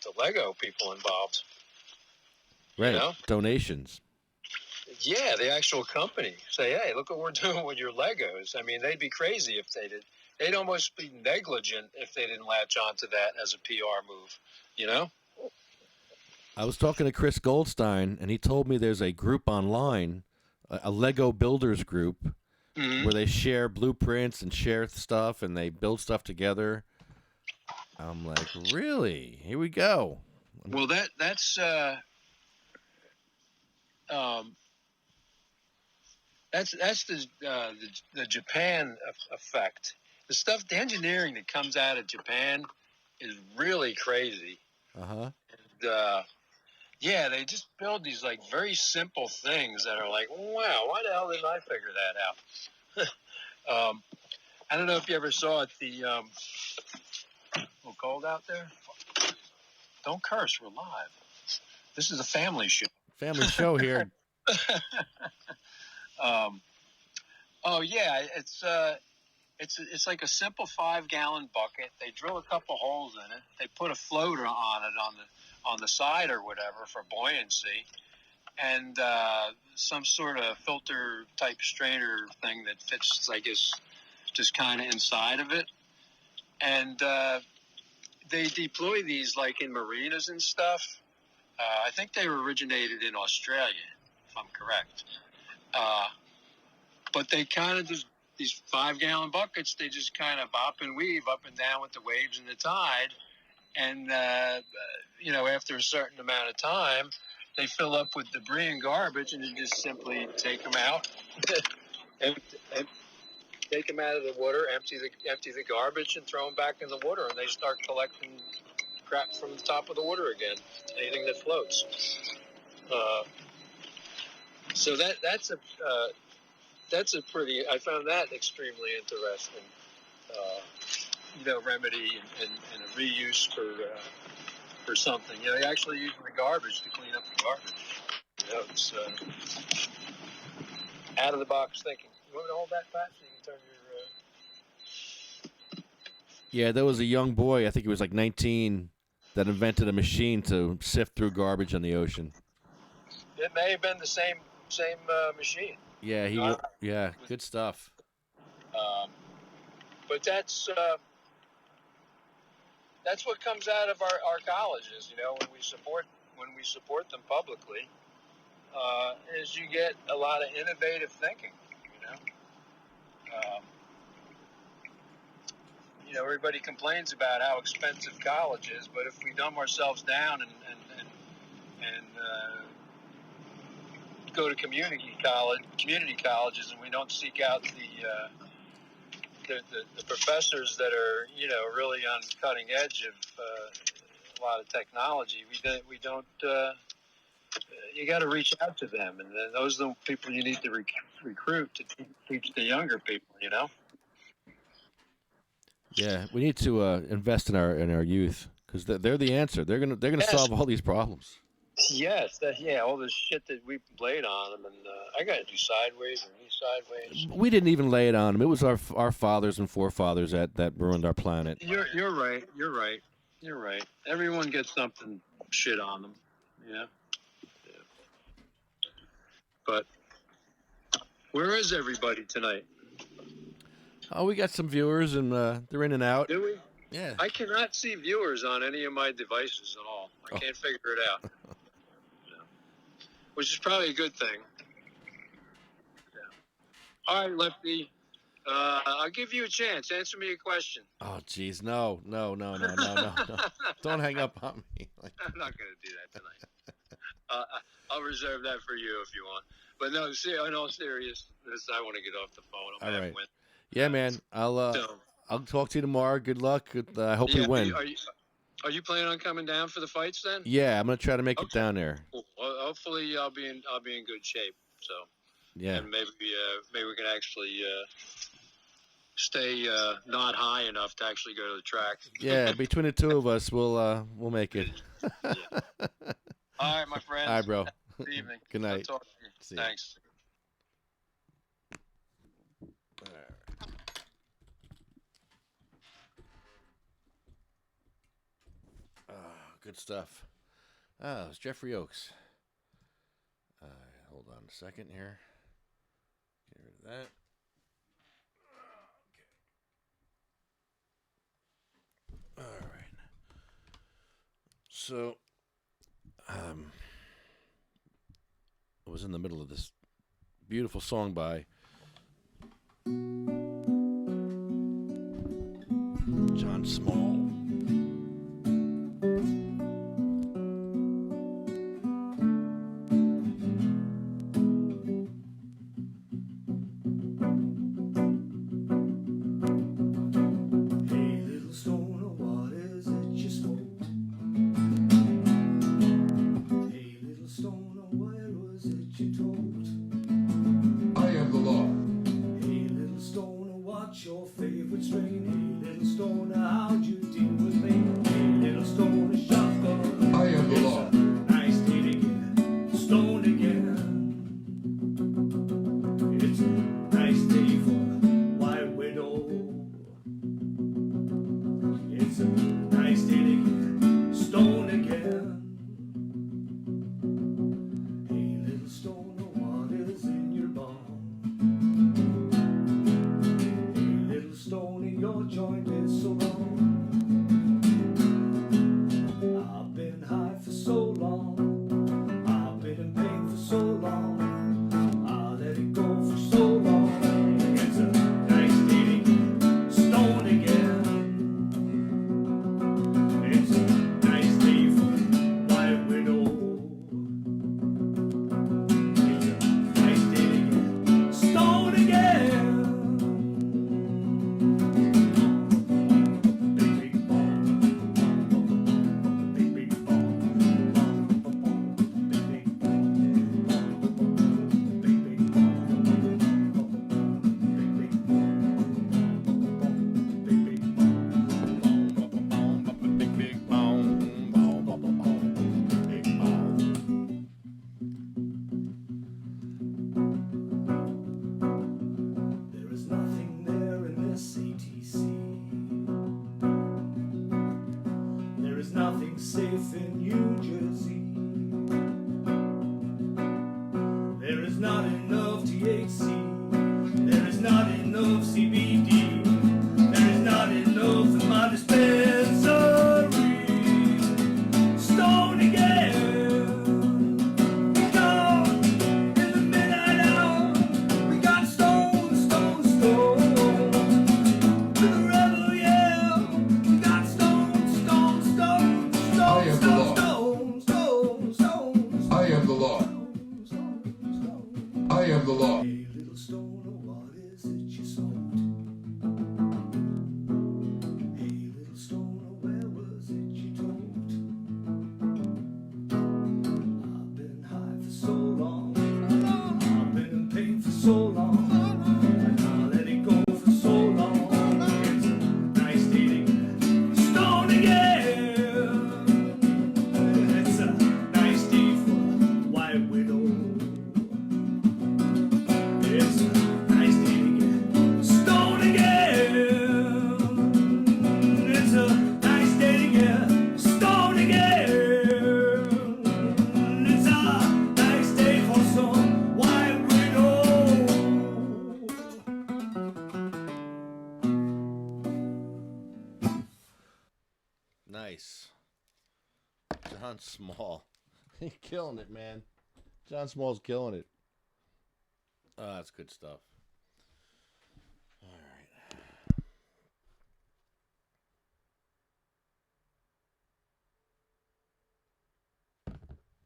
the Lego people involved. Right. You know? Donations. Yeah, the actual company. Say, hey, look what we're doing with your Legos. I mean, they'd be crazy if they did. They'd almost be negligent if they didn't latch onto that as a PR move, you know? I was talking to Chris Goldstein, and he told me there's a group online, a Lego builders group, where they share blueprints and share stuff, and they build stuff together. I'm like, really? Here we go. Well, that's the Japan effect. The engineering that comes out of Japan is really crazy. Uh-huh. And, yeah, they just build these like very simple things that are like, wow, why the hell didn't I figure that out? I don't know if you ever saw it. A little cold out there. Don't curse. We're live. This is a family show. Family show here. Oh yeah, it's like a simple 5-gallon bucket. They drill a couple holes in it. They put a floater on it on the side or whatever for buoyancy, and some sort of filter type strainer thing that fits, I guess, just kind of inside of it. And they deploy these like in marinas and stuff. I think they originated in Australia, if I'm correct. But they kind of just, these 5-gallon buckets, they just kind of bop and weave up and down with the waves and the tide. And, after a certain amount of time, they fill up with debris and garbage, and you just simply take them out. and take them out of the water, empty the garbage, and throw them back in the water, and they start collecting crap from the top of the water again, anything that floats. So that's a pretty. I found that extremely interesting. Remedy and a reuse for something. They actually use the garbage to clean up the garbage. It's out of the box thinking. You want me to hold that fast so you can turn your. Yeah, there was a young boy, I think he was like 19, that invented a machine to sift through garbage on the ocean. It may have been the same machine. Yeah, good stuff. But that's what comes out of our colleges. When we support them publicly, is you get a lot of innovative thinking. Everybody complains about how expensive college is, but if we dumb ourselves down and go to community colleges, and we don't seek out the professors that are really on cutting edge of a lot of technology, we don't you got to reach out to them, and then those are the people you need to recruit to teach the younger people. You know. Yeah, we need to invest in our youth because they're the answer. They're gonna solve all these problems. Yes, all this shit that we laid on them, and I got to do sideways and knee sideways. We didn't even lay it on them. It was our fathers and forefathers that ruined our planet. You're right. You're right. You're right. Everyone gets something shit on them. Yeah. But where is everybody tonight? Oh, we got some viewers, and they're in and out. Do we? Yeah. I cannot see viewers on any of my devices at all. I can't figure it out. Which is probably a good thing. Yeah. All right, Lefty. I'll give you a chance. Answer me a question. Oh, jeez, no. Don't hang up on me. I'm not going to do that tonight. I'll reserve that for you if you want. But no, in all seriousness, I want to get off the phone. I'm all right. Win. Yeah, man. I'll talk to you tomorrow. Good luck. I hope we win. Are you planning on coming down for the fights then? Yeah, I'm gonna try to make it down there. Cool. Well, hopefully, I'll be in good shape. So. Yeah. And maybe we can actually stay not high enough to actually go to the track. Yeah, between the two of us, we'll make it. Yeah. All right, my friend. All right, bro. Good evening. Good night. I'll talk to you. Thanks. Good stuff. It's Jeffrey Oaks. Hold on a second here. Get rid of that. Okay. All right. So, I was in the middle of this beautiful song by Jon Small. Jon Small. He's killing it, man. Jon Small's killing it. Oh, that's good stuff. All right.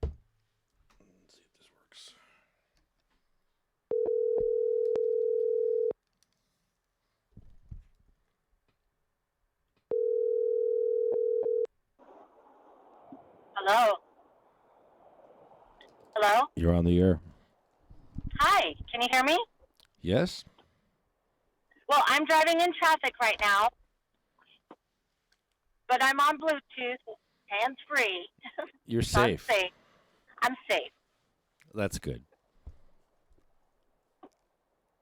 Let's see if this works. Hello? Hello? You're on the air. Hi, can you hear me? Yes? Well, I'm driving in traffic right now, but I'm on Bluetooth, hands-free. You're So safe. I'm safe. That's good.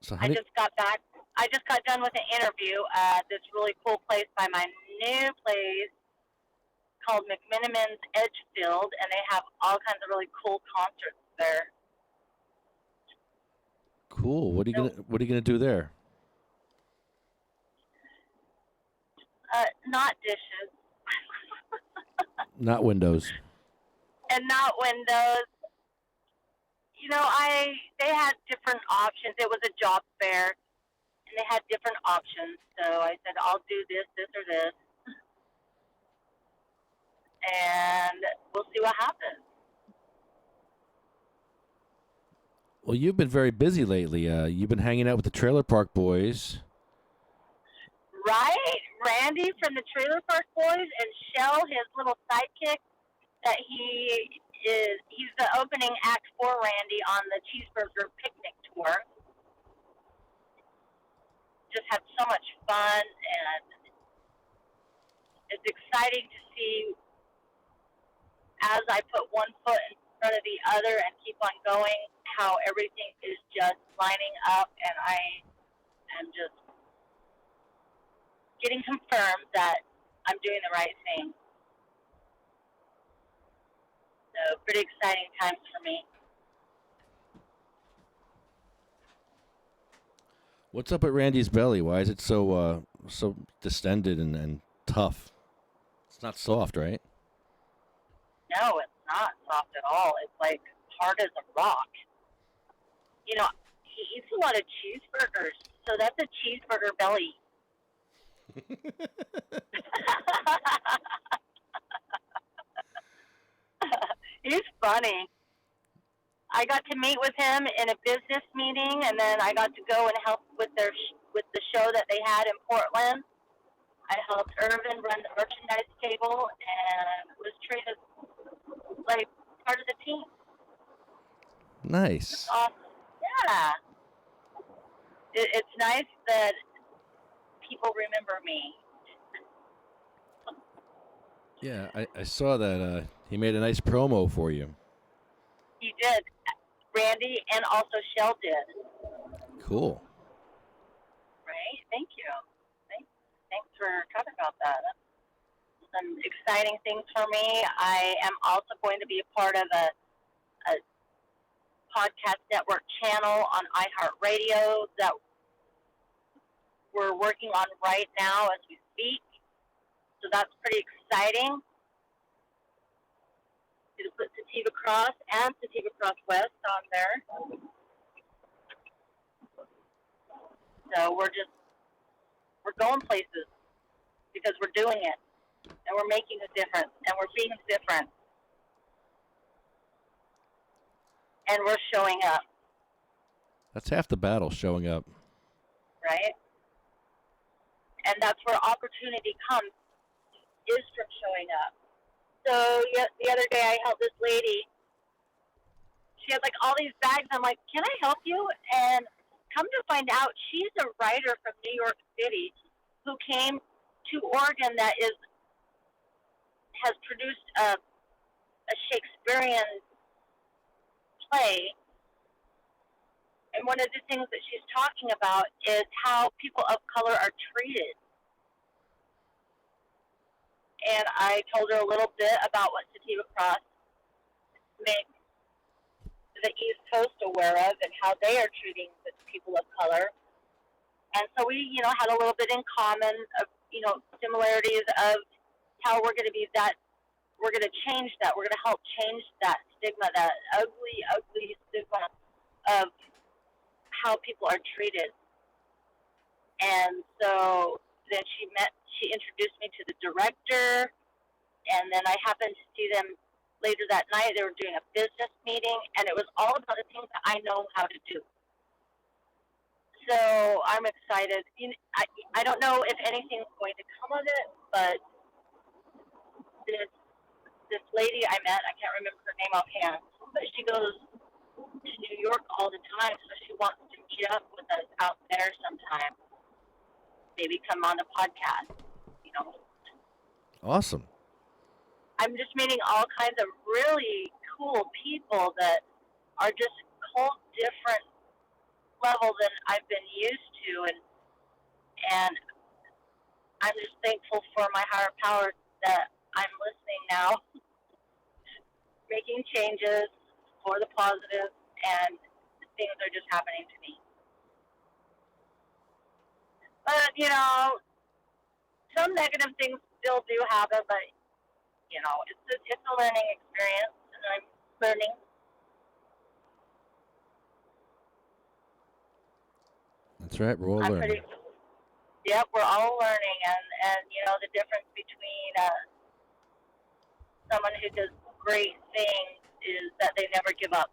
So I just got back. I just got done with an interview at this really cool place by my new place called McMiniman's Edgefield, and they have all kinds of really cool concerts there. Cool. What are you gonna do there? Not dishes. Not windows. And not windows. You know, they had different options. It was a job fair, and they had different options. So I said, I'll do this, or this. And we'll see what happens. Well, you've been very busy lately. You've been hanging out with the Trailer Park Boys. Right? Randy from the Trailer Park Boys and Shell, his little sidekick, that he's the opening act for Randy on the Cheeseburger Picnic Tour. Just had so much fun, and it's exciting to see as I put one foot in front of the other and keep on going, how everything is just lining up, and I am just getting confirmed that I'm doing the right thing. So, pretty exciting times for me. What's up at Randy's belly? Why is it so distended and tough? It's not soft, right? No, it's not soft at all. It's like hard as a rock. You know, he eats a lot of cheeseburgers, so that's a cheeseburger belly. He's funny. I got to meet with him in a business meeting, and then I got to go and help with with the show that they had in Portland. I helped Irvin run the merchandise table and was treated like part of the team. Nice. It's awesome. Yeah. It's nice that people remember me. Yeah, I saw that he made a nice promo for you. He did. Randy and also Shell did. Cool. Right? Thank you. Thanks for talking about that. That's some exciting things for me. I am also going to be a part of a podcast network channel on iHeartRadio that we're working on right now as we speak. So that's pretty exciting. To put Sativa Cross and Sativa Cross West on there. So we're going places because we're doing it, and we're making a difference, and we're being different, and we're showing up. That's half the battle, showing up. Right? And that's where opportunity comes, is from showing up. So the other day I helped this lady. She had like all these bags. I'm like, can I help you? And come to find out, she's a writer from New York City who came to Oregon that has produced a Shakespearean play. And one of the things that she's talking about is how people of color are treated. And I told her a little bit about what Sativa Cross makes the East Coast aware of and how they are treating the people of color. And so we, had a little bit in common of, similarities of how we're going to be that we're going to change that. We're going to help change that stigma, that ugly, ugly stigma of how people are treated. And so then she introduced me to the director, and then I happened to see them later that night. They were doing a business meeting, and it was all about the things that I know how to do. So I'm excited. I don't know if anything's going to come of it, but this lady I met, I can't remember her name offhand, but she goes to New York all the time, so she wants to meet up with us out there sometime. Maybe come on the podcast, Awesome. I'm just meeting all kinds of really cool people that are just a whole different level than I've been used to, and I'm just thankful for my higher power that I'm listening now, making changes for the positive, and things are just happening to me. But, some negative things still do happen, but, it's a learning experience, and I'm learning. That's right. We're all learning. Yep, we're all learning, and the difference between someone who does great things is that they never give up.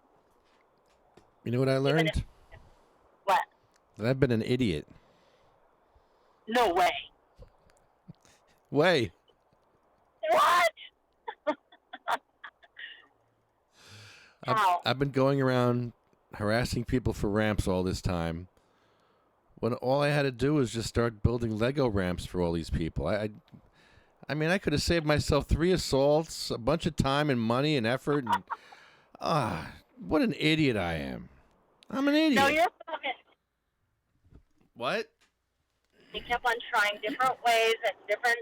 You know what I learned? What? That I've been an idiot. No way. Way. What? How? I've been going around harassing people for ramps all this time, when all I had to do was just start building Lego ramps for all these people. I could have saved myself 3 assaults, a bunch of time and money and effort, and what an idiot I am. I'm an idiot. No, you're fucking... What? You kept on trying different ways and different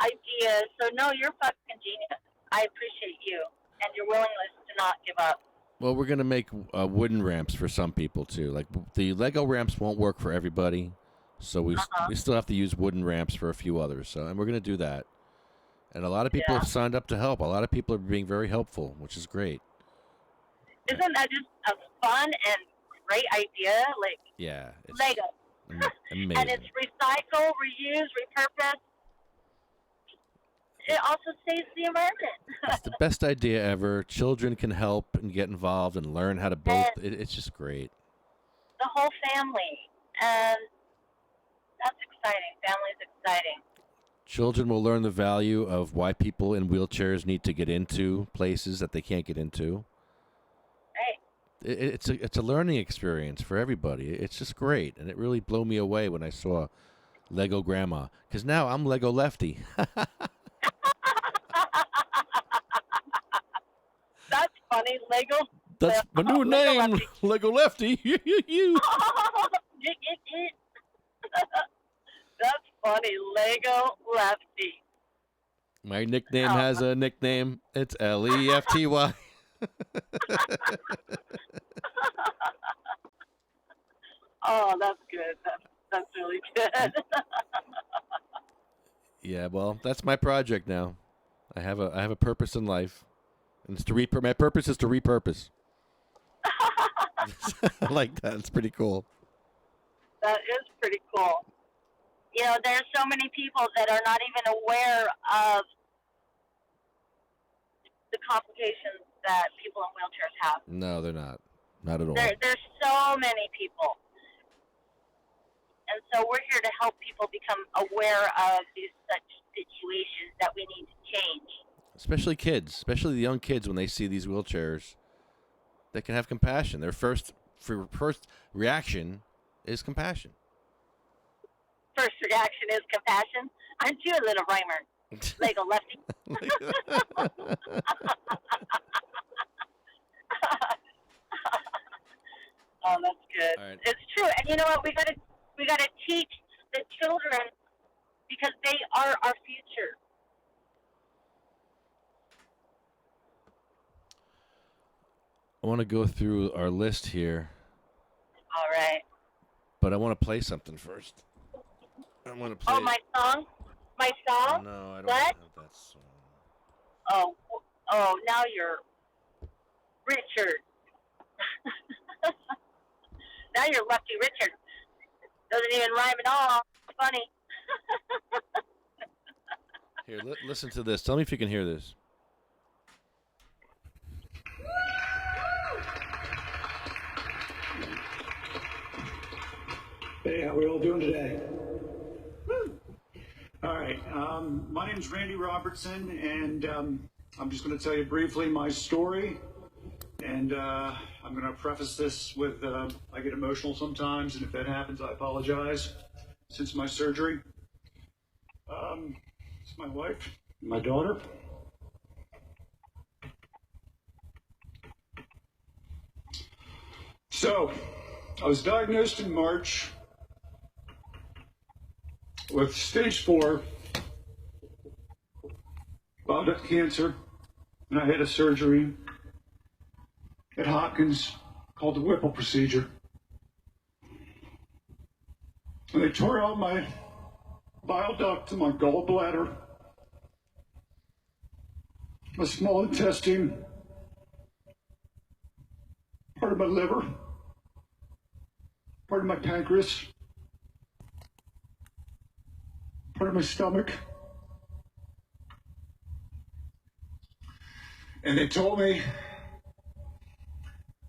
ideas. So, no, you're fucking genius. I appreciate you and your willingness to not give up. Well, we're going to make wooden ramps for some people, too. Like, the Lego ramps won't work for everybody, so we still have to use wooden ramps for a few others. And we're going to do that. And a lot of people have signed up to help. A lot of people are being very helpful, which is great. Isn't that just a fun and great idea? Like, yeah, it's Lego. amazing. And it's recycle, reuse, repurpose. It also saves the environment. It's the best idea ever. Children can help and get involved and learn how to build. It's just great. The whole family. And that's exciting. Family's exciting. Children will learn the value of why people in wheelchairs need to get into places that they can't get into. Right. It's a learning experience for everybody. It's just great. And it really blew me away when I saw Lego Grandma. Because now I'm Lego Lefty. That's funny. Lego. That's my new name. Lefty. Lego Lefty. You. That's funny. Lego Lefty. My nickname has a nickname. It's Lefty. Oh, that's good. That's really good. Yeah, well, that's my project now. I have a purpose in life, and it's to my purpose is to repurpose. I like that. It's pretty cool. That is pretty cool. There's so many people that are not even aware of the complications that people in wheelchairs have. No, they're not. Not at all. There's so many people. And so we're here to help people become aware of these such situations that we need to change. Especially kids, especially the young kids, when they see these wheelchairs, they can have compassion. Their first reaction is compassion. First reaction is compassion. Aren't you a little rhymer? Lego Lefty. Oh, that's good. Right. It's true. And you know what? We got to teach the children because they are our future. I want to go through our list here. All right. But I want to play something first. I want to play. Oh, my song? My song? No, I don't what? have that song. Oh, oh, now you're Richard. Now you're Lucky Richard. Doesn't even rhyme at all. Funny. Here, listen to this. Tell me if you can hear this. Hey, how we all doing today? All right, my name's Randy Robertson, and I'm just going to tell you briefly my story. And I'm going to preface this with I get emotional sometimes, and if that happens, I apologize. Since my surgery, it's my wife, my daughter. So, I was diagnosed in March with stage 4 bile duct cancer, and I had a surgery at Hopkins called the Whipple procedure. And they tore out my bile duct and my gallbladder, my small intestine, part of my liver, part of my pancreas, part of my stomach. And they told me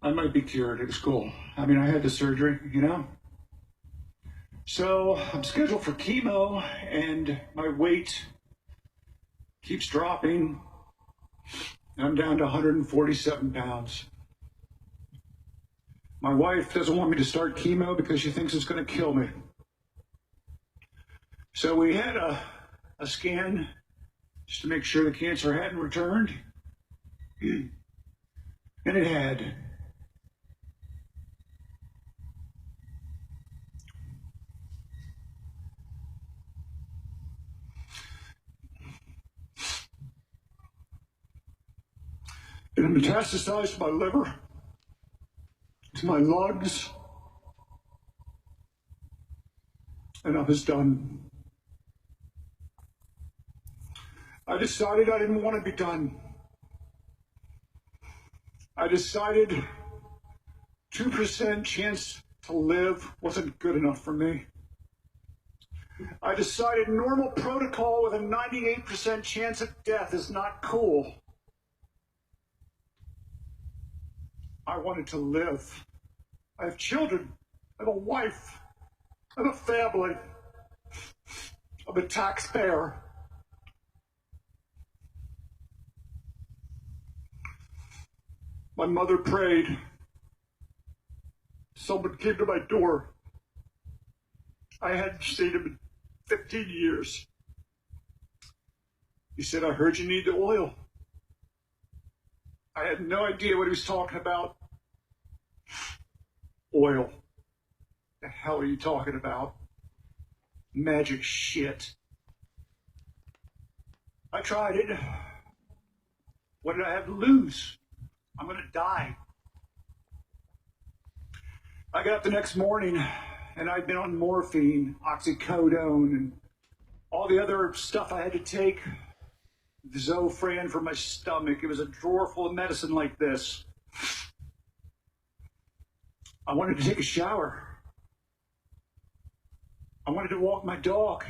I might be cured. It was cool. I mean, I had the surgery, you know? So I'm scheduled for chemo, and my weight keeps dropping. I'm down to 147 pounds. My wife doesn't want me to start chemo because she thinks it's going to kill me. So we had a scan just to make sure the cancer hadn't returned. And it had. It metastasized to my liver, to my lungs, and I was done. I decided I didn't want to be done. I decided 2% chance to live wasn't good enough for me. I decided normal protocol with a 98% chance of death is not cool. I wanted to live. I have children. I have a wife. I have a family. I'm a taxpayer. My mother prayed. Someone came to my door. I hadn't seen him in 15 years. He said, I heard you need the oil. I had no idea what he was talking about. Oil. The hell are you talking about? Magic shit. I tried it. What did I have to lose? I'm going to die. I got up the next morning, and I'd been on morphine, oxycodone, and all the other stuff I had to take. Zofran for my stomach. It was a drawer full of medicine like this. I wanted to take a shower. I wanted to walk my dog.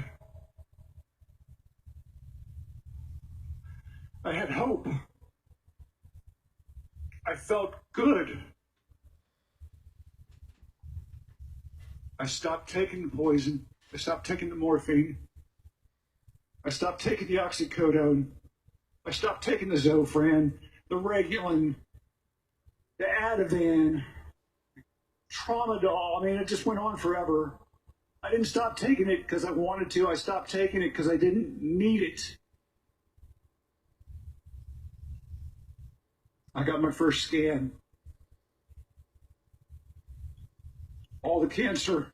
I had hope. I felt good. I stopped taking the poison. I stopped taking the morphine. I stopped taking the oxycodone. I stopped taking the Zofran, the Regulin, the Ativan, Tramadol. I mean, it just went on forever. I didn't stop taking it because I wanted to. I stopped taking it because I didn't need it. I got my first scan. All the cancer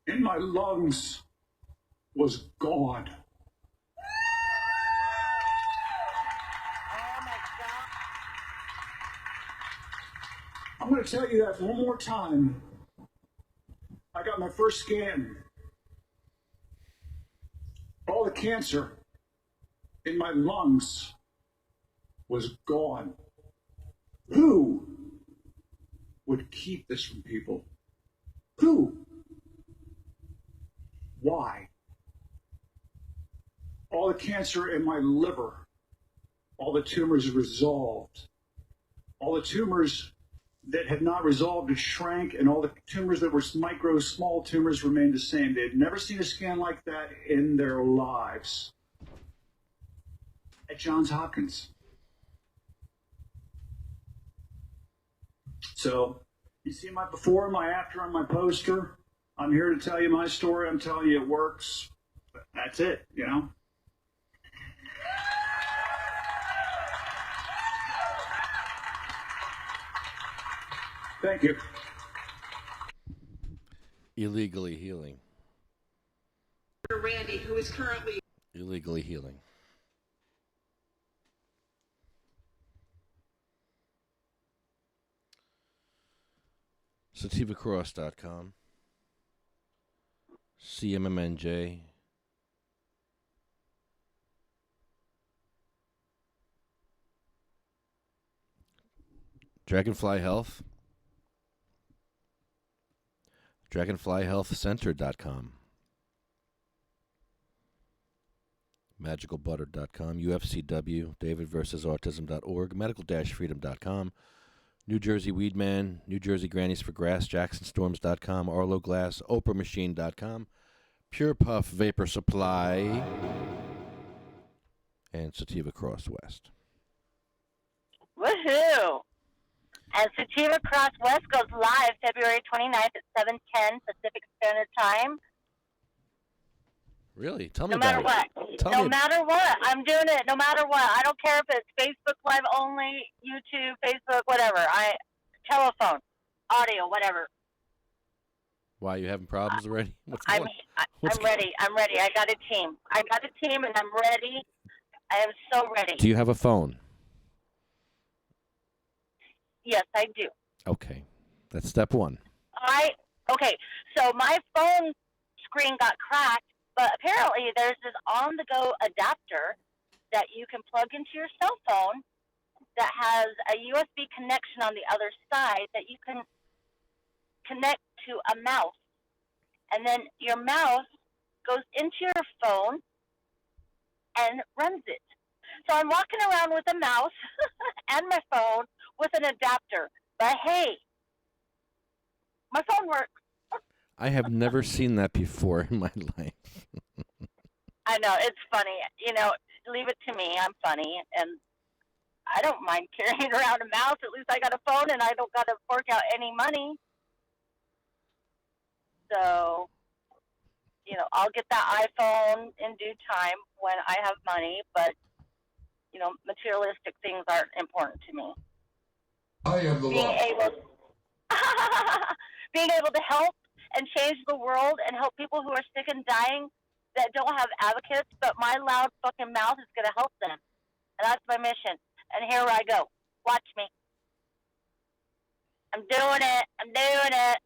in my lungs was gone. I'm going to tell you that one more time. I got my first scan. All the cancer in my lungs was gone. Who would keep this from people? Who? Why? All the cancer in my liver, all the tumors resolved. All the tumors that had not resolved had shrank, and all the tumors that were small tumors remained the same. They had never seen a scan like that in their lives. At Johns Hopkins. So, you see my before and my after on my poster. I'm here to tell you my story. I'm telling you it works. But that's it, you know? Thank you. Illegally healing. Randy, who is currently Illegally healing. SativaCross.com. CMMNJ. Dragonfly Health. DragonflyHealthCenter.com. MagicalButter.com. UFCW. DavidVersusAutism.org. Medical-Freedom.com. New Jersey Weedman. New Jersey Grannies for Grass. JacksonStorms.com. Arlo Glass. OprahMachine.com. Pure Puff Vapor Supply. And Sativa Cross West. Woohoo! And Sativa Cross West goes live February 29th at 7:10 Pacific Standard Time. Really? Tell me No about matter it. what. Tell No me. matter what. I'm doing it no matter what. I don't care if it's Facebook Live only, YouTube, Facebook, whatever. Telephone, audio, whatever. Why, you having problems already? I'm ready. I'm ready. I got a team. And I'm ready. I am so ready. Do you have a phone? Yes, I do. Okay. That's step one. Okay, so my phone screen got cracked, but apparently there's this on-the-go adapter that you can plug into your cell phone that has a USB connection on the other side that you can connect to a mouse. And then your mouse goes into your phone and runs it. So I'm walking around with a mouse and my phone with an adapter. But hey, my phone works. I have never seen that before in my life. I know, it's funny. You know, leave it to me. I'm funny. And I don't mind carrying around a mouse. At least I got a phone and I don't got to fork out any money. So, you know, I'll get that iPhone in due time when I have money. But, you know, materialistic things aren't important to me. I am the law. Being able to help and change the world and help people who are sick and dying that don't have advocates, but my loud fucking mouth is going to help them. And that's my mission. And here I go. Watch me. I'm doing it.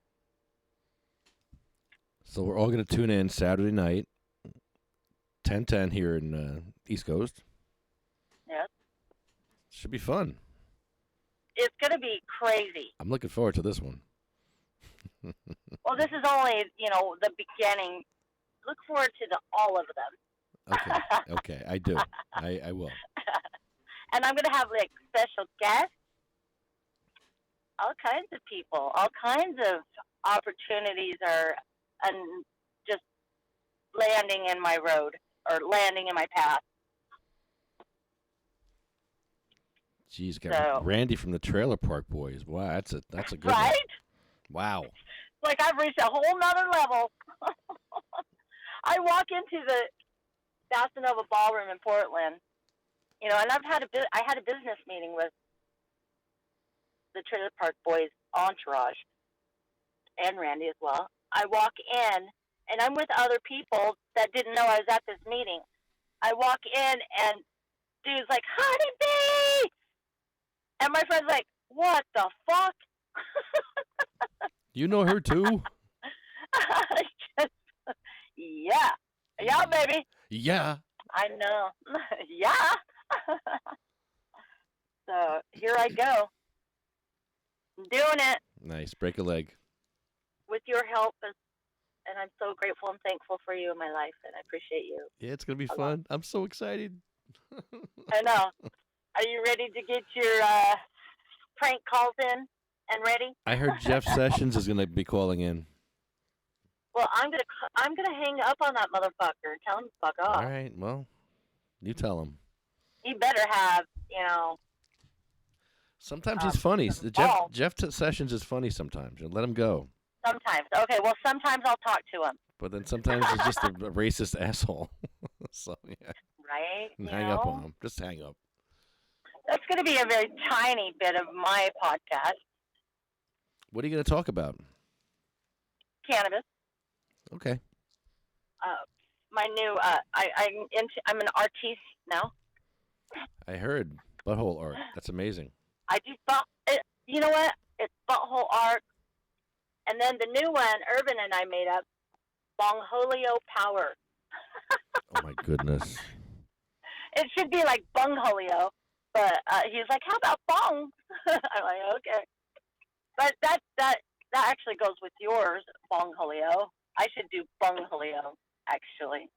So we're all going to tune in Saturday night, 10:10 here in East Coast. Yes. Should be fun. It's going to be crazy. I'm looking forward to this one. Well, this is only, you know, the beginning. Look forward to all of them. Okay, I do. I will. And I'm going to have, like, special guests. All kinds of people. All kinds of opportunities are just landing in my road or landing in my path. Jeez, got Randy from the Trailer Park Boys. Wow, that's a good one. Right? Wow. Like I've reached a whole nother level. I walk into the Bastanova Ballroom in Portland, you know, and I had a business meeting with the Trailer Park Boys entourage and Randy as well. I walk in, and I'm with other people that didn't know I was at this meeting. I walk in, and dude's like, Honeyb! And my friend's like, what the fuck? You know her too? Yeah. Yeah, baby. Yeah. I know. Yeah. So here I go. I'm doing it Nice. Break a leg. with your help, and I'm so grateful and thankful for you in my life, and I appreciate you. Yeah, it's going to be a lot. fun. I'm so excited. I know. Are you ready to get your prank calls in and ready? I heard Jeff Sessions is going to be calling in. Well, I'm gonna hang up on that motherfucker and tell him to fuck off. All right. Well, you tell him. He better have, Sometimes he's funny. Jeff Sessions is funny sometimes. You let him go. Sometimes. Okay, well, sometimes I'll talk to him. But then sometimes he's just a racist asshole. So, yeah. Right? Hang up on him. Just hang up. That's going to be a very tiny bit of my podcast. What are you going to talk about? Cannabis. Okay. My new, I'm an artiste now. I heard butthole art. That's amazing. I do, you know what? It's butthole art. And then the new one, Urban and I made up, Bongholio Power. Oh, my goodness. It should be like Bungholio, but he's like, how about Bong? I'm like, okay. But that actually goes with yours, Bongholio. I should do Bungholio, actually.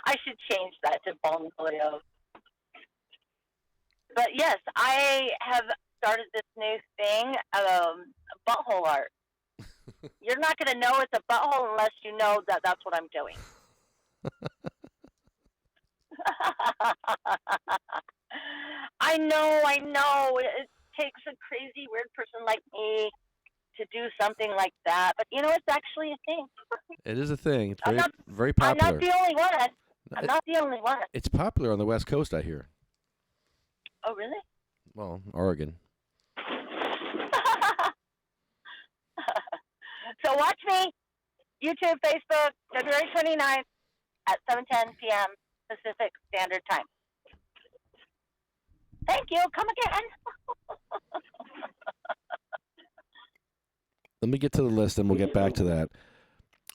I should change that to Bongholio. But yes, I have started this new thing, butthole art. You're not going to know it's a butthole unless you know that that's what I'm doing. I know. It takes a crazy, weird person like me to do something like that. But, it's actually a thing. It is a thing. It's very popular. I'm not the only one. I'm not the only one. It's popular on the West Coast, I hear. Oh, really? Well, Oregon. So watch me, YouTube, Facebook, February 29th at 7:10 p.m. Pacific Standard Time. Thank you. Come again. Let me get to the list, and we'll get back to that.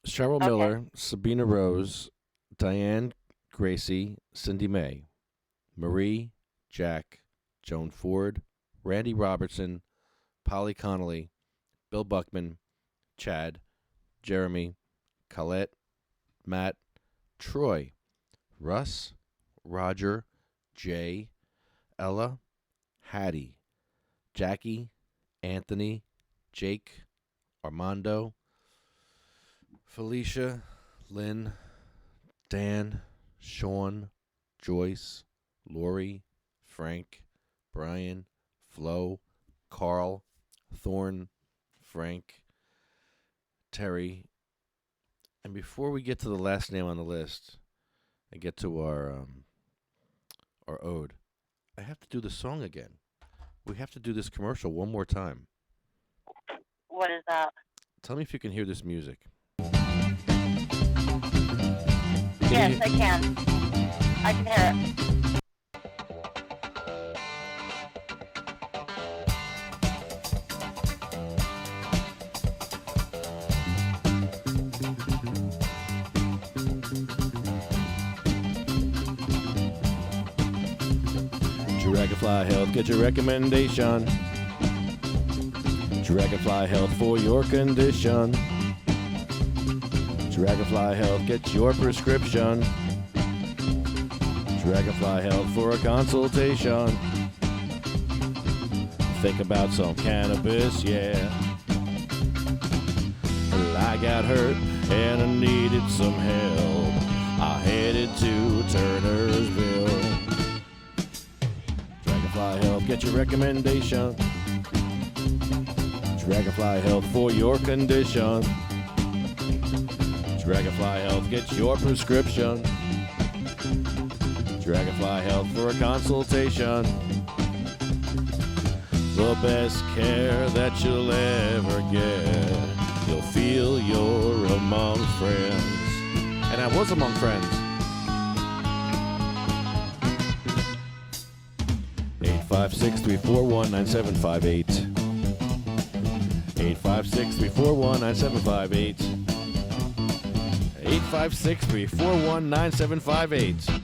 Cheryl Okay. Miller, Sabina Rose, Diane Gracie, Cindy May, Marie, Jack, Joan Ford, Randy Robertson, Polly Connolly, Bill Buckman, Chad, Jeremy, Colette, Matt, Troy, Russ, Roger, Jay, Ella, Hattie, Jackie, Anthony, Jake, Armando, Felicia, Lynn, Dan, Sean, Joyce, Lori, Frank, Brian, Flo, Carl, Thorne, Frank, Terry. And before we get to the last name on the list and get to our ode, I have to do the song again. We have to do this commercial one more time. What is that? Tell me if you can hear this music. Yes, I can. I can hear it. Dragonfly Health, get your recommendation. Dragonfly Health for your condition. Dragonfly Health, get your prescription. Dragonfly Health for a consultation. Think about some cannabis, yeah. Well, I got hurt and I needed some help. I headed to Turnersville. Dragonfly Health, get your recommendation. Dragonfly Health for your condition. Dragonfly Health, get your prescription. Dragonfly Health for a consultation. The best care that you'll ever get. You'll feel you're among friends. And I was among friends. 856-341-9758. 856-341-9758. 856-341-9758.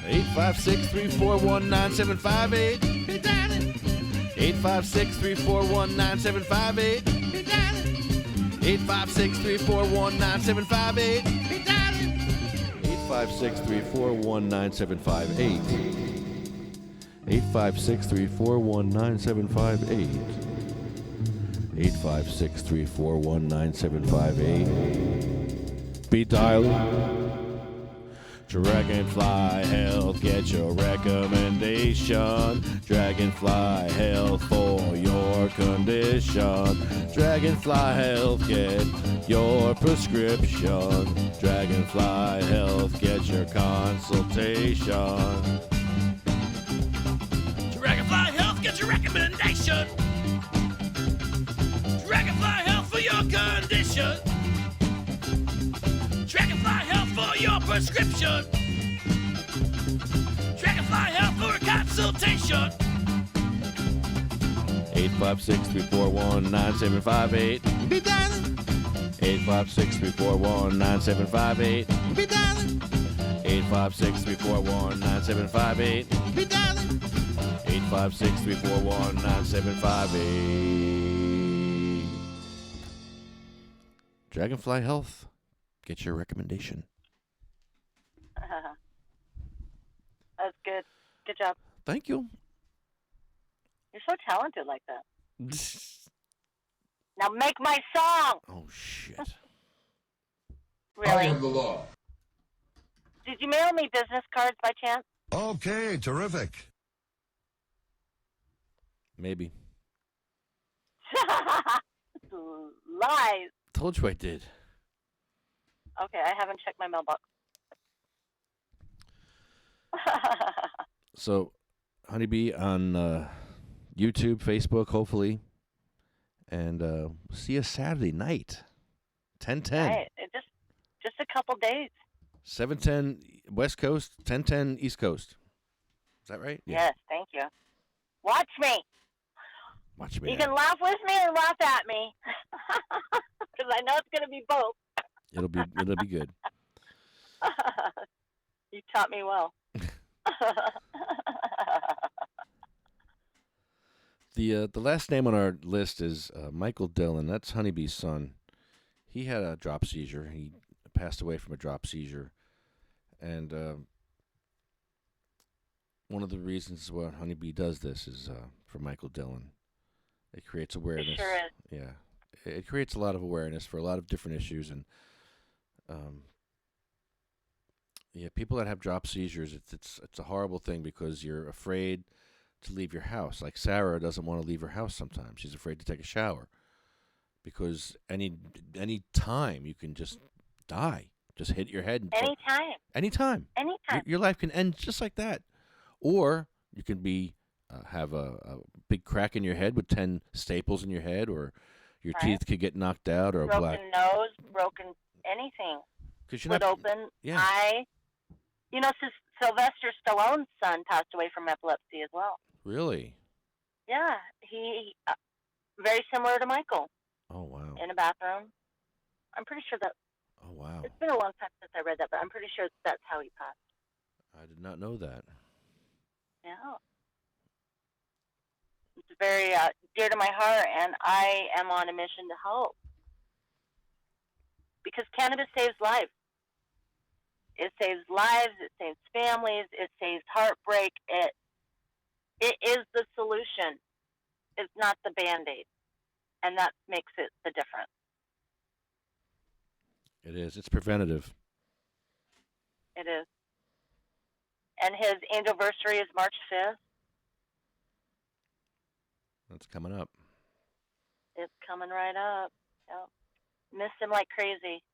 856-341-9758. Hey, darling. 856-341-9758. Hey, darling. 856-341-9758. Hey, darling. 856-341-9758. 856-341-9758. 856-341-9758. Be dialing. Dragonfly Health, get your recommendation. Dragonfly Health for your condition. Dragonfly Health, get your prescription. Dragonfly Health, get your consultation. Dragonfly Health, get your recommendation. Dragonfly Health for your condition. Dragonfly Health for your prescription. Dragonfly Health for a consultation. 856-341-9758. Be dialing. 856-341-9758. Be dialing. 856-341-9758. Be dialing. 856-341-9758. Dragonfly Health. Get your recommendation. That's good. Good job. Thank you. You're so talented like that. Now make my song. Oh, shit. I Really? am the law. Did you mail me business cards by chance? Okay, terrific. Maybe. Lies. Told you I did. Okay, I haven't checked my mailbox. So, Honeybee on YouTube, Facebook, hopefully. And see you Saturday night. 10:10. Right. Just a couple days. 7:10 West Coast, 10:10 East Coast. Is that right? Yes, thank you. Watch me. Watch me. You can laugh with me or laugh at me. Because I know it's going to be both. It'll be good. You taught me well. The last name on our list is Michael Dillon. That's Honeybee's son. He had a drop seizure. He passed away from a drop seizure. And one of the reasons why Honeybee does this is for Michael Dillon. It creates awareness. It sure is. Yeah. It creates a lot of awareness for a lot of different issues. And yeah, people that have drop seizures, it's a horrible thing because you're afraid to leave your house. Like Sarah doesn't want to leave her house sometimes. She's afraid to take a shower because any time you can just die, just hit your head. Anytime. Your life can end just like that. Or you can be have a big crack in your head with 10 staples in your head, or your teeth could get knocked out, or broken a black nose, broken anything. Split open, eye. You know, Sylvester Stallone's son passed away from epilepsy as well. Really? Yeah, he very similar to Michael. Oh, wow. In a bathroom. I'm pretty sure that. Oh, wow. It's been a long time since I read that, but I'm pretty sure that's how he passed. I did not know that. Yeah. It's very dear to my heart, and I am on a mission to help. Because cannabis saves lives. It saves lives, it saves families, it saves heartbreak. It is the solution. It's not the Band-Aid. And that makes it the difference. It is. It's preventative. It is. And his anniversary is March 5th. That's coming up. It's coming right up. Yep. Miss him like crazy.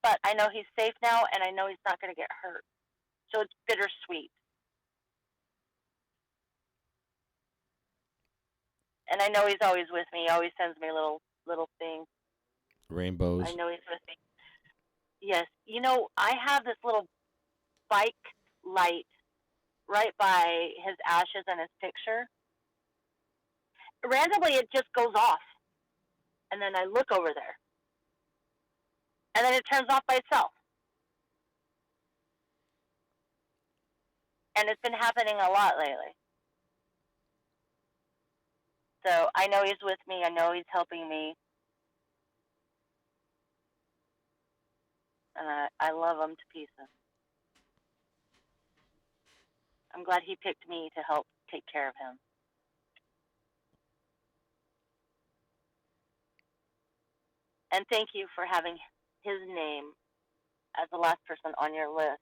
But I know he's safe now, and I know he's not going to get hurt. So it's bittersweet. And I know he's always with me. He always sends me little things. Rainbows. I know he's with me. Yes. You know, I have this little bike light right by his ashes and his picture. Randomly, it just goes off. And then I look over there. And then it turns off by itself. And it's been happening a lot lately. So I know he's with me. I know he's helping me. And I love him to pieces. I'm glad he picked me to help take care of him. And thank you for having his name as the last person on your list.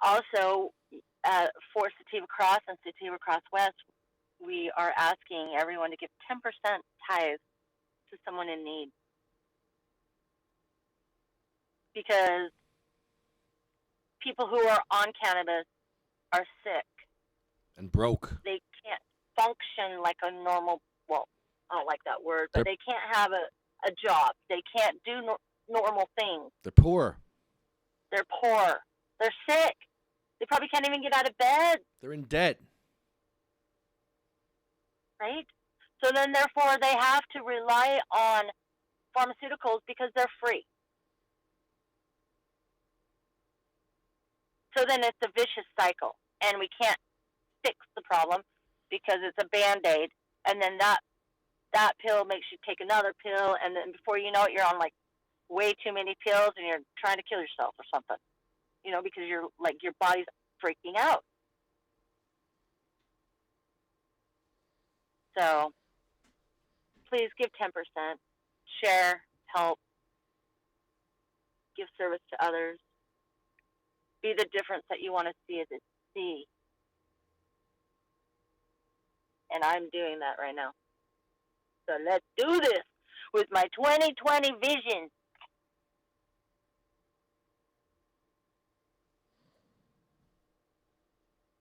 Also, for Sativa Cross and Sativa Cross West, we are asking everyone to give 10% tithes to someone in need. Because people who are on cannabis are sick. And broke. They can't function like a normal, well, I don't like that word, but they can't have a job. They can't do normal things. They're poor. They're poor. They're sick. They probably can't even get out of bed. They're in debt. Right? So then, therefore, they have to rely on pharmaceuticals because they're free. So then it's a vicious cycle, and we can't fix the problem because it's a Band-Aid, and then that pill makes you take another pill, and then before you know it, you're on, like, way too many pills, and you're trying to kill yourself or something, you know, because you're, like, your body's freaking out. So please give 10%, share, help, give service to others, be the difference that you want to see. And I'm doing that right now. So let's do this with my 2020 vision.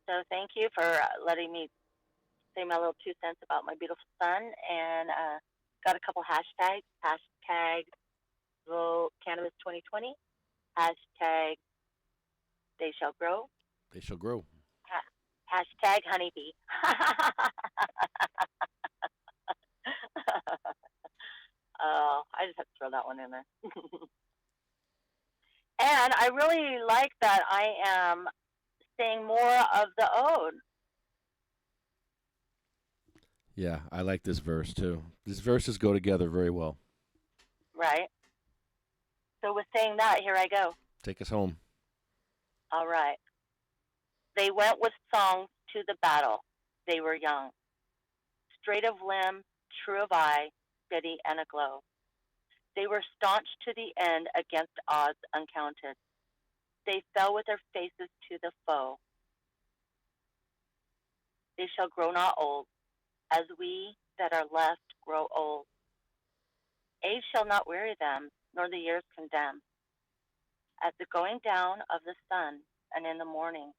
So thank you for letting me say my little 2 cents about my beautiful son, and got a couple hashtags. Hashtag Vote Cannabis 2020. Hashtag They Shall Grow. They shall grow. Hashtag Honeybee. Oh, I just have to throw that one in there. And I really like that I am saying more of the ode. Yeah, I like this verse too. These verses go together very well. Right. So with saying that, here I go. Take us home. All right. They went with songs to the battle. They were young. Straight of limb, true of eye, steady and aglow. They were staunch to the end against odds uncounted. They fell with their faces to the foe. They shall grow not old, as we that are left grow old. Age shall not weary them, nor the years condemn. At the going down of the sun and in the morning,